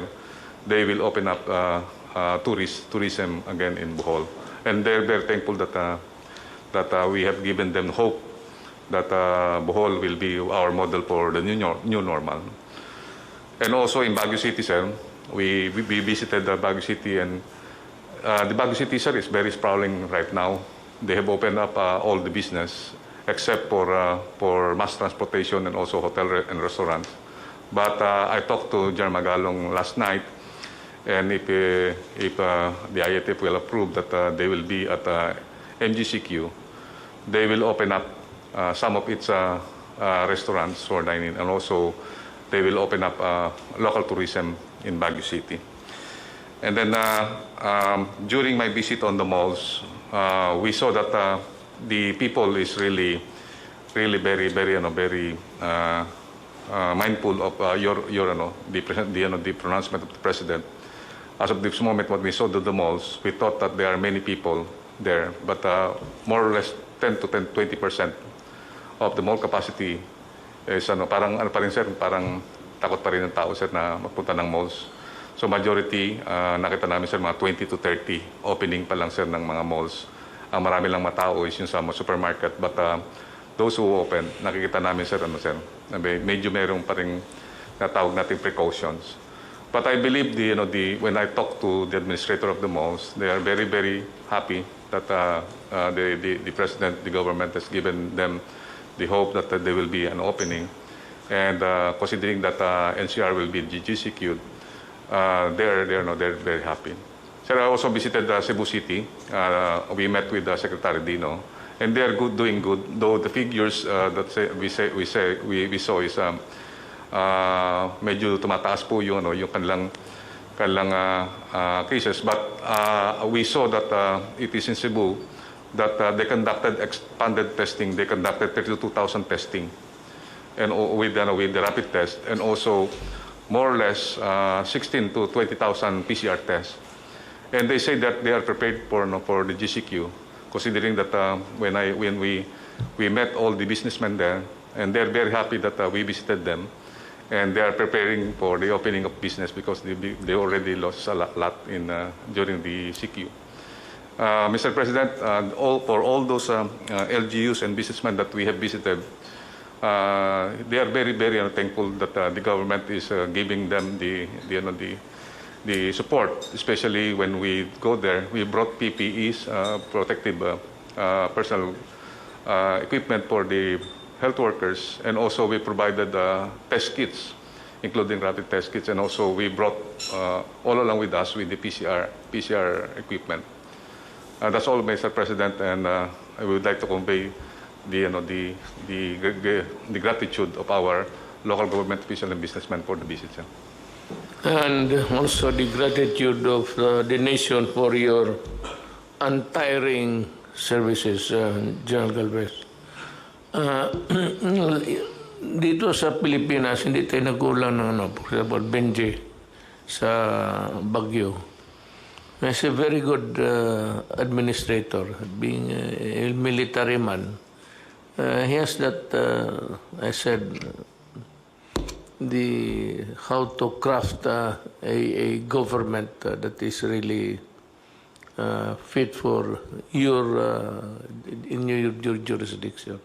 they will open up tourism again in Bohol, and they're very thankful that we have given them hope that Bohol will be our model for the new normal. And also in Baguio City, sir, we visited Baguio City, and the Baguio City, sir, is very sprawling right now. They have opened up all the business except for mass transportation and also hotel and restaurants. But I talked to Jan Magalong last night, and if the IATF will approve that they will be at MGCQ, they will open up some of its restaurants for dining, and also they will open up local tourism in Baguio City. And then during my visit on the malls, we saw that the people is really very mindful of the pronouncement of the president. As of this moment, when we saw the malls, we thought that there are many people there, but more or less 10 to 20% of the mall capacity is parang takot pa rin ng tao, sir, na magpunta ng malls. So majority, nakita namin, sir, mga 20 to 30 opening pa lang, sir, ng mga malls. Ang marami lang matao is yung sa supermarket, but those who open, nakikita namin, sir, medyo merong pa rin natawag nating precautions. But I believe when I talk to the administrator of the malls, they are very happy that the president, the government has given them the hope that there will be an opening. And considering that NCR will be GCQ'd, they're very happy. Sir, I also visited Cebu City. We met with Secretary Dino, and they are doing good. Though the figures that we saw is medyo tumataas po yung kanilang kanilang cases. But we saw that it is in Cebu that they conducted expanded testing. They conducted 32,000 testing and with the rapid test, and also more or less 16 to 20,000 PCR tests. And they say that they are prepared for the GCQ, considering that when we met all the businessmen there, and they're very happy that we visited them, and they are preparing for the opening of business because they already lost a lot in during the CQ. Mr. President, for all those LGUs and businessmen that we have visited, they are very, very thankful that the government is giving them the support, especially when we go there. We brought PPEs, protective personal equipment for the health workers, and also we provided test kits, including rapid test kits, and also we brought all along with us with the PCR equipment. That's all, Mr. President, and I would like to convey the gratitude of our local government officials and businessmen for the visit. And also the gratitude of the nation for your untiring services, General Galvez. Dito sa Pilipinas, hindi tayo nagulang ng for example, Benji sa Baguio. He's a very good administrator, being a military man. He has that, I said, how to craft a government that is really fit for in your jurisdiction.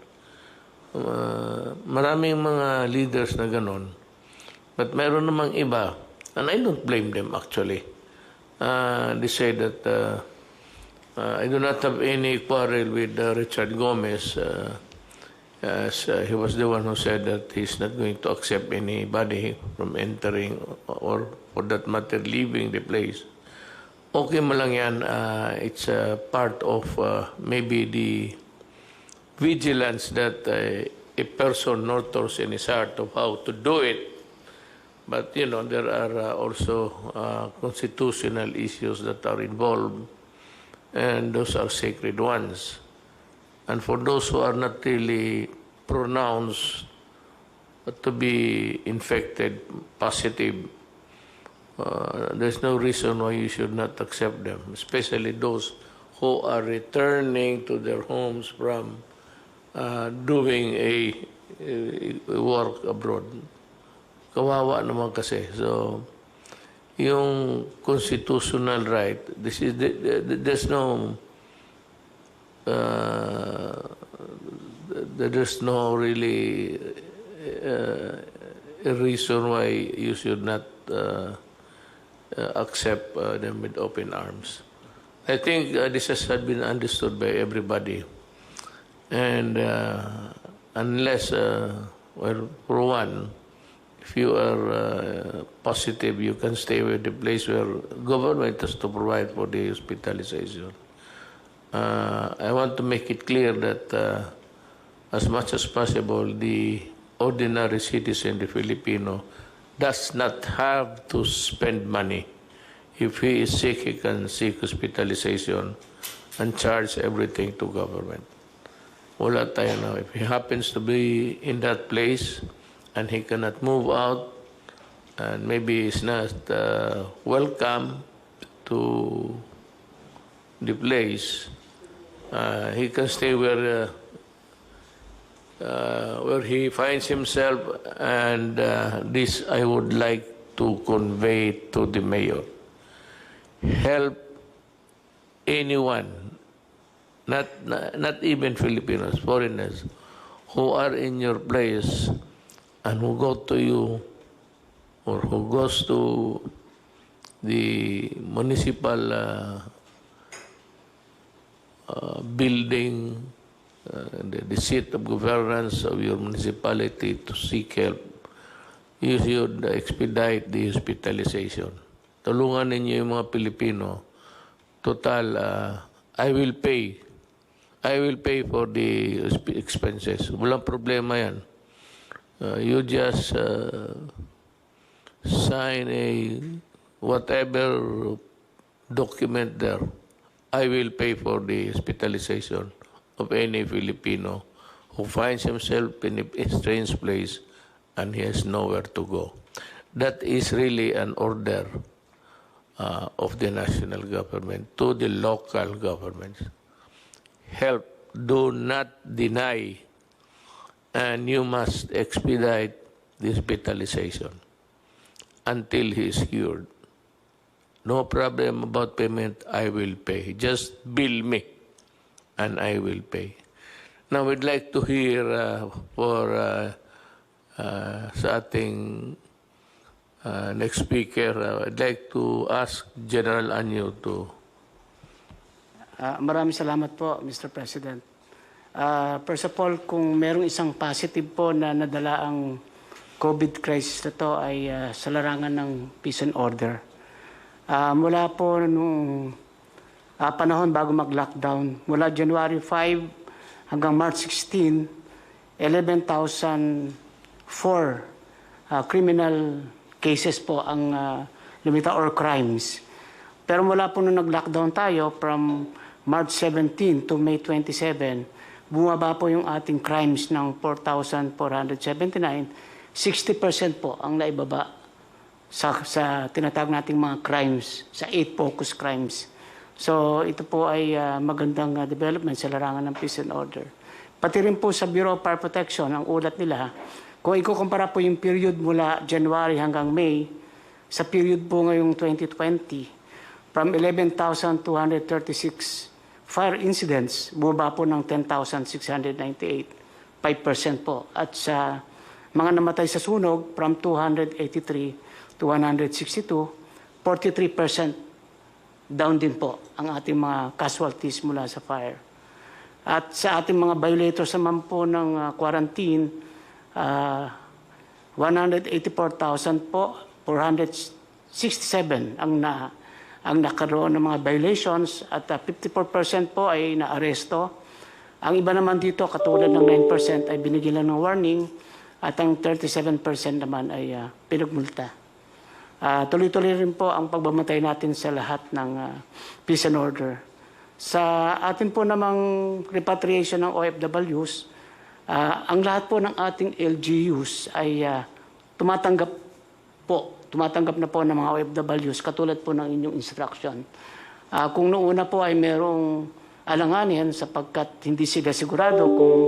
Maraming mga leaders na ganon, but meron namang iba, and I don't blame them actually. They say that I do not have any quarrel with Richard Gomez, as he was the one who said that he's not going to accept anybody from entering or for that matter leaving the place. Okay mo lang yan, it's a part of maybe the vigilance that a person nurtures in his heart of how to do it. But, you know, there are also constitutional issues that are involved, and those are sacred ones. And for those who are not really pronounced to be infected, positive, there's no reason why you should not accept them, especially those who are returning to their homes from doing a work abroad. Kawawa naman kasi. So, yung constitutional right, there's no really a reason why you should not accept them with open arms. I think this has been understood by everybody. And unless, well, for one, if you are positive, you can stay with the place where government has to provide for the hospitalization. I want to make it clear that as much as possible, the ordinary citizen, the Filipino, does not have to spend money. If he is sick, he can seek hospitalization and charge everything to government. Wala tayo na. If he happens to be in that place and he cannot move out, and maybe is not welcome to the place, he can stay where he finds himself, and this I would like to convey to the mayor. Help anyone, not even Filipinos, foreigners, who are in your place and who go to you or who goes to the municipal building, the seat of governance of your municipality to seek help. You should expedite the hospitalization. Tulungan ninyo yung mga Pilipino. Total, I will pay for the expenses. Walang problema yan. You just sign whatever document there, I will pay for the hospitalization of any Filipino who finds himself in a strange place and he has nowhere to go. That is really an order of the national government to the local governments. Help, do not deny, and you must expedite the hospitalization until he is cured. No problem about payment, I will pay. Just bill me, and I will pay. Now, we'd like to hear sa ating next speaker, I'd like to ask General Anyo to... Maraming salamat po, Mr. President. First of all, kung merong isang positive po na nadala ang COVID crisis na to ay sa larangan ng peace and order. Mula po nung panahon bago mag-lockdown, mula January 5 hanggang March 16, 11,004 criminal cases po ang lumitaw or crimes. Pero mula po nung nag-lockdown tayo from March 17 to May 27, bumaba po yung ating crimes ng 4,479. 60% po ang naibaba sa tinatawag nating mga crimes, sa 8 focus crimes. So ito po ay magandang development sa larangan ng peace and order. Pati rin po sa Bureau of Fire Protection, ang ulat nila, kung ikukumpara po yung period mula January hanggang May, sa period po ngayong 2020, from 11,236 fire incidents, bumaba po ng 10,698, 5% po. At sa mga namatay sa sunog, from 283 to 162, 43% down din po ang ating mga casualties mula sa fire. At sa ating mga violators naman po ng quarantine, 184,000 po, 467 ang nakaroon ng mga violations at 54% po ay naaresto. Ang iba naman dito, katulad ng 9% ay binigyan lang ng warning at ang 37% naman ay pinagmulta. Tuloy-tuloy rin po ang pagbamatay natin sa lahat ng peace and order. Sa atin po namang repatriation ng OFWs, ang lahat po ng ating LGUs ay tumatanggap na po ng mga OFWs katulad po ng inyong instruction. Kung noong una po ay merong alanganin sapagkat hindi sila sigurado kung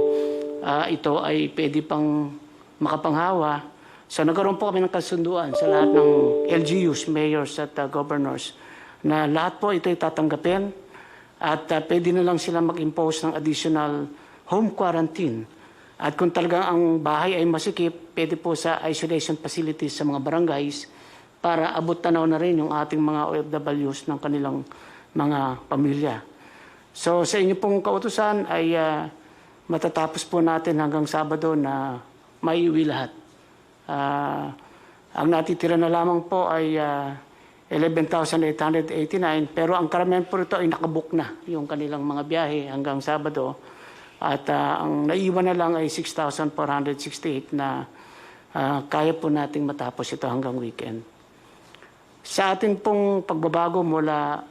ito ay pwede pang makapanghawa, so nagkaroon po kami ng kasunduan sa lahat ng LGUs, mayors at governors na lahat po ito ay tatanggapin at pwede na lang sila mag-impose ng additional home quarantine. At kung talagang ang bahay ay masikip, pwede po sa isolation facilities sa mga barangays para abot tanaw na rin yung ating mga OFWs ng kanilang mga pamilya. So sa inyo pong kautusan ay matatapos po natin hanggang Sabado na maiuwi lahat. Ang natitira na lamang po ay 11,889 pero ang karamihan po ito ay nakabook na yung kanilang mga biyahe hanggang Sabado. At ang naiwan na lang ay 6,468 na kaya po nating matapos ito hanggang weekend. Sa ating pong pagbabago mula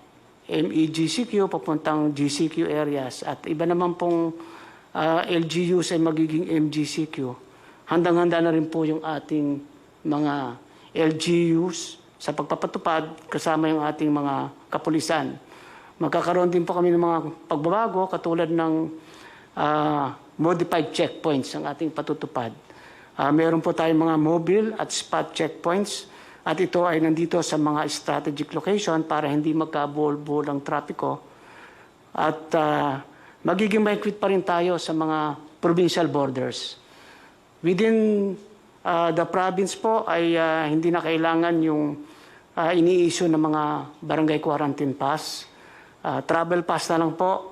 MEGCQ papuntang GCQ areas at iba naman pong LGUs ay magiging MGCQ, handang-handa na rin po yung ating mga LGUs sa pagpapatupad kasama yung ating mga kapulisan. Magkakaroon din po kami ng mga pagbabago katulad ng modified checkpoints ang ating patutupad. Meron po tayong mga mobile at spot checkpoints at ito ay nandito sa mga strategic location para hindi magkabuhol-buhol ang trapiko. At magiging mahigpit pa rin tayo sa mga provincial borders. Within the province po ay hindi na kailangan yung ini-issue ng mga barangay quarantine pass. Travel pass na lang po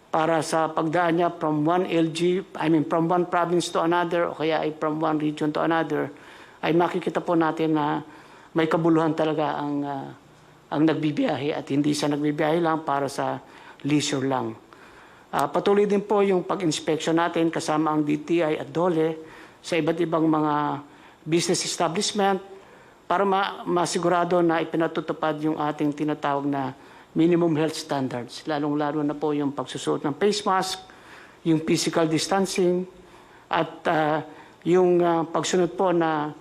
para sa pagdaan niya from one province to another o kaya ay from one region to another, ay makikita po natin na may kabuluhan talaga ang nagbibiyahe at hindi sa nagbibiyahe lang para sa leisure lang. Patuloy din po yung pag-inspection natin kasama ang DTI at DOLE sa iba't ibang mga business establishment, para masigurado na ipinatutupad yung ating tinatawag na minimum health standards, lalong-lalo na po yung pagsusuot ng face mask, yung physical distancing, at yung pagsunod po na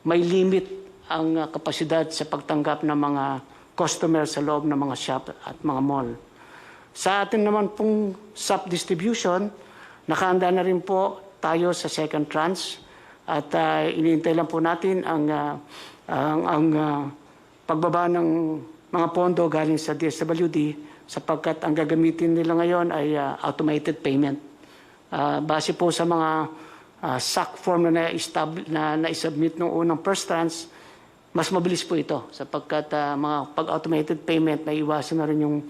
may limit ang kapasidad sa pagtanggap ng mga customer sa loob ng mga shop at mga mall. Sa atin naman pong SAP distribution, nakahanda na rin po tayo sa second tranche at iniintay lang po natin ang pagbaba ng mga pondo galing sa DSWD sapagkat ang gagamitin nila ngayon ay automated payment. Base po sa mga SAC form na na-submit noong unang first tranche, mas mabilis po ito sapagkat mga pag-automated payment na iwasan na rin yung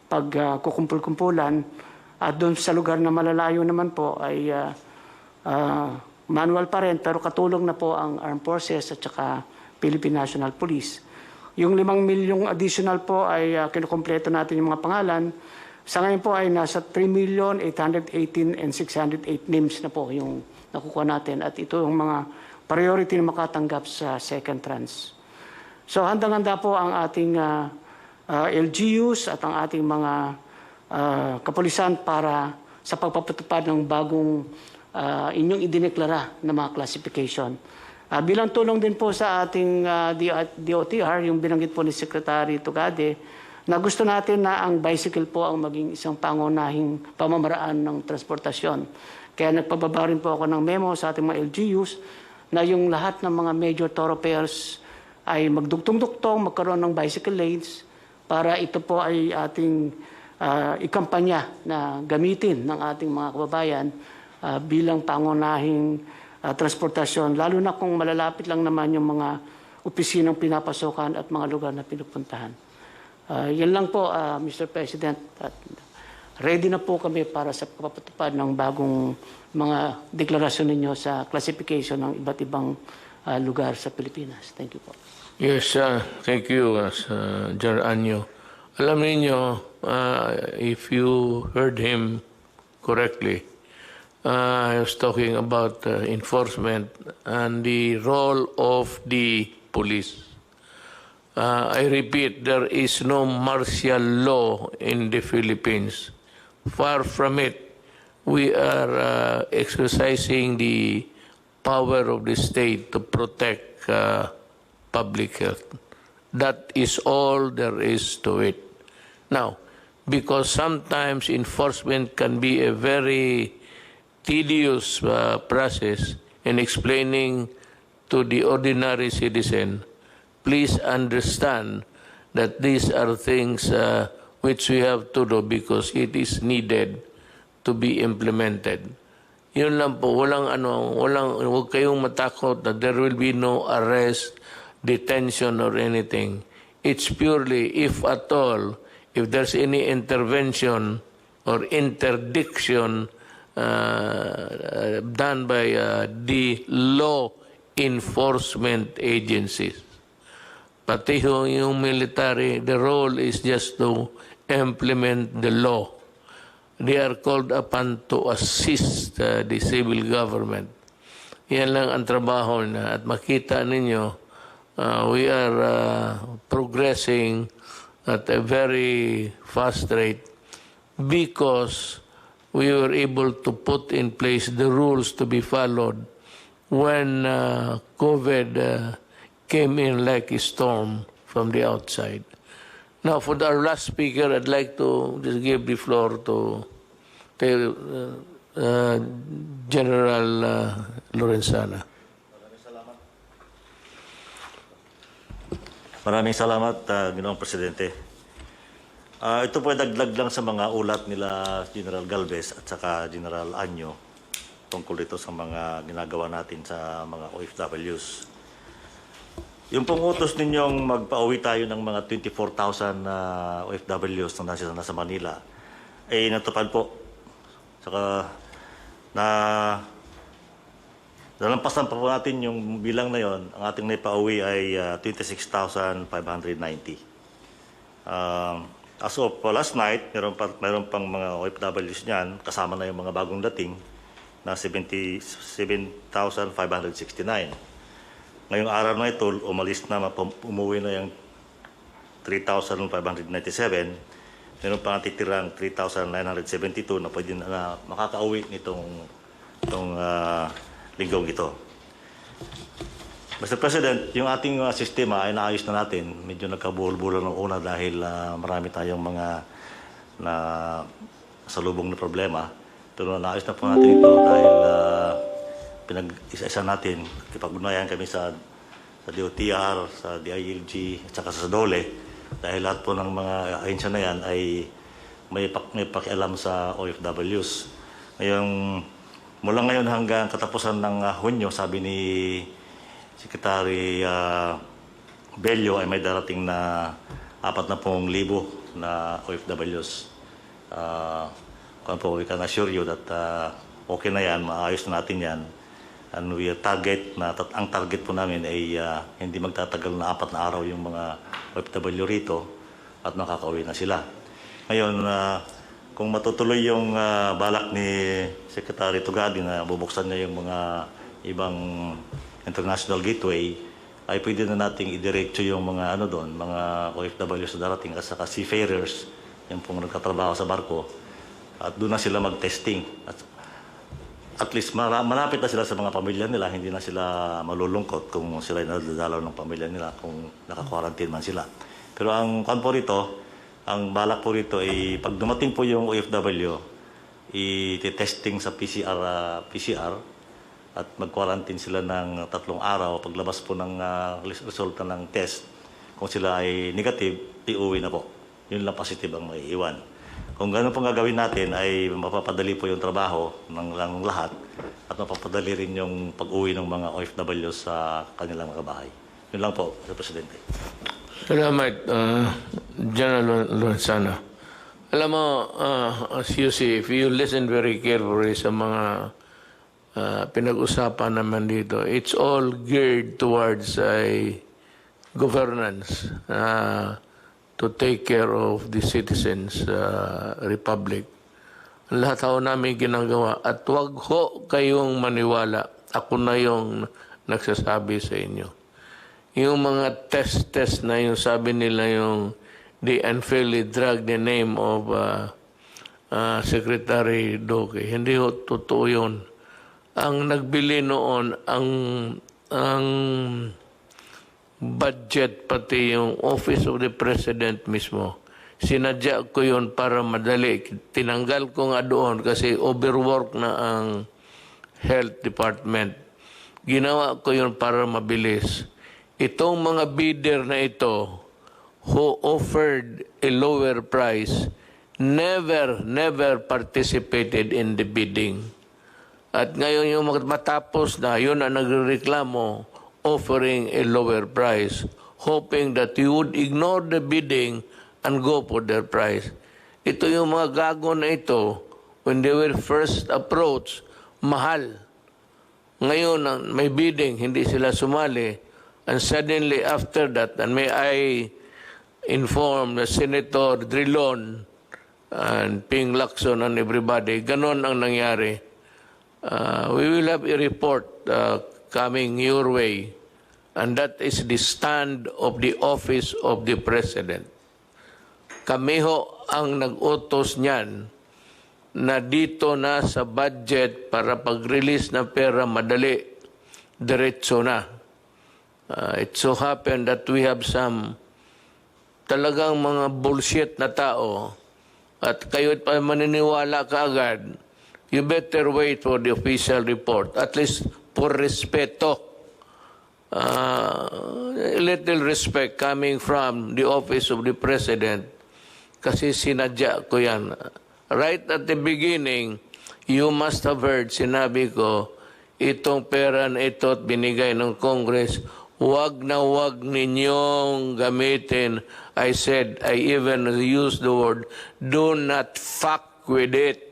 pagkukumpul-kumpulan at doon sa lugar na malalayo naman po ay manual pa rin pero katulong na po ang Armed Forces at saka Philippine National Police. Yung 5 milyong additional po ay kinukumpleto natin yung mga pangalan. Sa ngayon po ay nasa 3,818,608 names na po yung nakukuha natin at ito yung mga priority na makatanggap sa second tranche. So handang-handa po ang ating LGUs at ang ating mga kapulisan para sa pagpapatupad ng bagong inyong idineklara na mga classification. Bilang tulong din po sa ating DOTR, yung binanggit po ni Secretary Tugade, na gusto natin na ang bicycle po ang maging isang pangunahing pamamaraan ng transportasyon. Kaya nagpababa rin po ako ng memo sa ating mga LGUs na yung lahat ng mga major thoroughfares ay magdugtong-duktong, magkaroon ng bicycle lanes para ito po ay ating ikampanya na gamitin ng ating mga kababayan bilang pangunahing transportasyon, lalo na kung malalapit lang naman yung mga opisinang pinapasokan at mga lugar na pinupuntahan. Yan lang po, Mr. President. At ready na po kami para sa pagpapatupad ng bagong mga deklarasyon ninyo sa classification ng iba't ibang lugar sa Pilipinas. Thank you po. Yes, thank you, General Anyo. Alam niyo, if you heard him correctly, I was talking about enforcement and the role of the police. I repeat, there is no martial law in the Philippines. Far from it. We are exercising the power of the state to protect public health. That is all there is to it. Now, because sometimes enforcement can be a very tedious process in explaining to the ordinary citizen, please understand that these are things which we have to do because it is needed to be implemented. Yun lang po, huwag kayong matakot that there will be no arrest, detention or anything. It's purely, if at all, if there's any intervention or interdiction done by the law enforcement agencies. Pati yung military, the role is just to implement the law. They are called upon to assist the civil government. Yan lang ang trabaho na. At makita ninyo, we are progressing at a very fast rate because we were able to put in place the rules to be followed when COVID came in like a storm from the outside. Now, for our last speaker, I'd like to just give the floor to General Lorenzana. Maraming salamat, Ginoong Presidente. Ito po ay dagdag lang sa mga ulat nila General Galvez at saka General Anyo tungkol dito sa mga ginagawa natin sa mga OFWs. Yung pong utos ninyong magpa-uwi tayo ng mga 24,000 OFWs na nasa Manila, ay natupad po. Saka nalampasan pa po natin yung bilang na yon. Ang ating naipauwi ay 26,590. As of last night, mayroon pang mga OFWs niyan, kasama na yung mga bagong dating, na 77,569. Ngayong araw na ito, umalis na, umuwi na yung 3,597. Meron pa titirang 3,972 na pwede na makakauwi nitong linggong ito. Mr. President, yung ating sistema ay naayos na natin. Medyo nagkabuhol-buhol ng una dahil marami tayong mga na salubong na problema. Pero naayos na po natin ito dahil pinag-isa-isa natin. Kipag-unayan kami sa DOTR, sa DILG, at saka sa DOLE. Dahil lahat po ng mga ahensya na yan ay may pakialam sa OFWs. Mula ngayon hanggang katapusan ng Hunyo, sabi ni Secretary Bello ay may darating na 40,000 na OFWs. We can assure you that okay na yan, maayos na natin yan. And we ang target po namin ay hindi magtatagal na 4 na araw yung mga OFW rito at makakauwi na sila. Ngayon, kung matutuloy yung balak ni Secretary Tugadi na bubuksan niya yung mga ibang international gateway, ay pwede na nating idiretso yung mga mga OFW sa darating at saka seafarers, yung pong nagtatrabaho sa barko, at doon na sila mag-testing. At least malapit na sila sa mga pamilya nila, hindi na sila malulungkot kung sila nadadalaw ng pamilya nila, kung naka-quarantine man sila. Pero ang balak po rito ay pag dumating po yung OFW, i-testing sa PCR at mag-quarantine sila ng 3 araw. Paglabas po ng resulta ng test, kung sila ay negative, iuwi na po. Yun lang positive ang maiiwan. Kung gano'n pong gagawin natin ay mapapadali po yung trabaho ng lahat at mapapadali rin yung pag-uwi ng mga OFW sa kanilang mga bahay. Yun lang po, Mr. Presidente. Salamat, General Lozano. Alam mo, as you see, if you listen very carefully sa mga pinag-usapan naman dito, it's all geared towards a governance to take care of the citizens' republic. Lahat ho namin ginagawa. At wag ho kayong maniwala. Ako na yung nagsasabi sa inyo. Yung mga test na yung sabi nila yung they unfairly drag the name of Secretary Doke. Hindi ho totoo yun. Ang nagbili noon, ang budget, pati yung Office of the President mismo, sinadya ko yun para madali. Tinanggal ko nga doon kasi overwork na ang Health Department. Ginawa ko yun para mabilis. Itong mga bidder na ito who offered a lower price never participated in the bidding. At ngayon yung matapos na, yun ang nagreklamo, offering a lower price, hoping that you would ignore the bidding and go for their price. Ito yung mga gago na ito, when they were first approached, mahal. Ngayon, may bidding, hindi sila sumali. And suddenly after that, and may I inform Senator Drilon and Ping Lacson and everybody, ganon ang nangyari. We will have a report coming your way, and that is the stand of the Office of the President. Kami ho ang nag-utos niyan na dito na sa budget para pag-release ng pera madali, diretso na. It so happened that we have some talagang mga bullshit na tao at kayo pa maniniwala kaagad, you better wait for the official report, at least for respeto. Little respect coming from the Office of the President kasi sinadya ko yan. Right at the beginning, you must have heard, sinabi ko, itong pera na ito at binigay ng Congress, wag na wag ninyong gamitin. I said, I even used the word, do not fuck with it.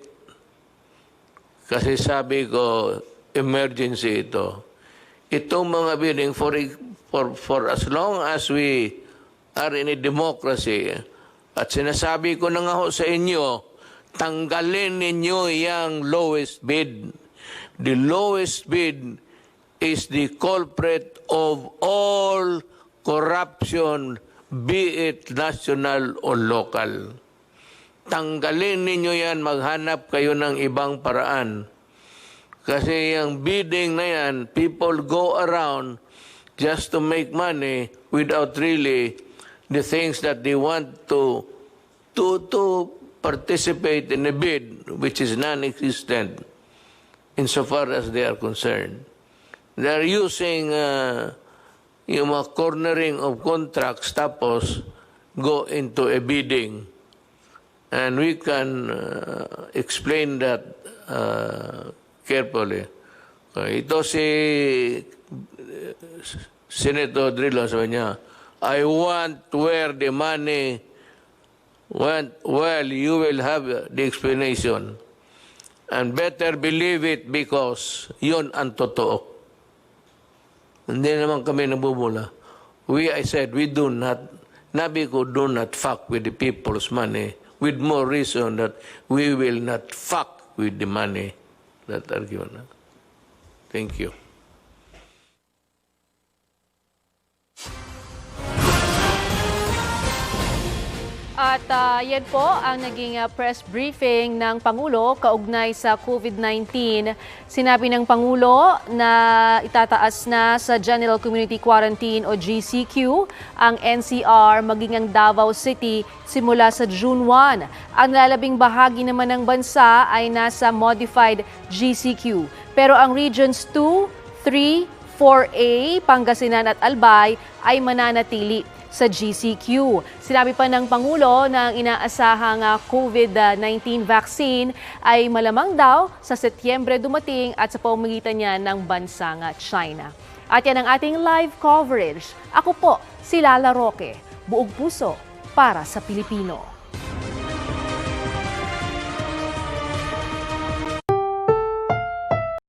Kasi sabi ko, emergency ito. Itong mga bidding, for as long as we are in a democracy, at sinasabi ko na nga ho sa inyo, tanggalin ninyo yung lowest bid. The lowest bid is the culprit of all corruption, be it national or local. Tanggalin ninyo yan, maghanap kayo ng ibang paraan. Kasi yung bidding na yan, people go around just to make money without really the things that they want to participate in a bid which is non-existent insofar as they are concerned. They are using yung mga cornering of contracts tapos go into a bidding. And we can explain that carefully. Ito si Senator Drillo, sabi niya, I want where the money went. Well, you will have the explanation. And better believe it because yun ang totoo. Hindi naman kami nabubula. I said, we do not, nabi ko, do not fuck with the people's money with more reason that we will not fuck with the money that are given. Thank you. At yan po ang naging press briefing ng Pangulo kaugnay sa COVID-19. Sinabi ng Pangulo na itataas na sa General Community Quarantine o GCQ ang NCR maging ang Davao City simula sa June 1. Ang lalabing bahagi naman ng bansa ay nasa modified GCQ. Pero ang Regions 2, 3, 4A, Pangasinan at Albay ay mananatili sa GCQ. Sinabi pa ng Pangulo na ang inaasahang COVID-19 vaccine ay malamang daw sa Setyembre dumating at sa pamamagitan niya ng bansang China. At yan ang ating live coverage. Ako po, si Lala Roque, buog puso para sa Pilipino.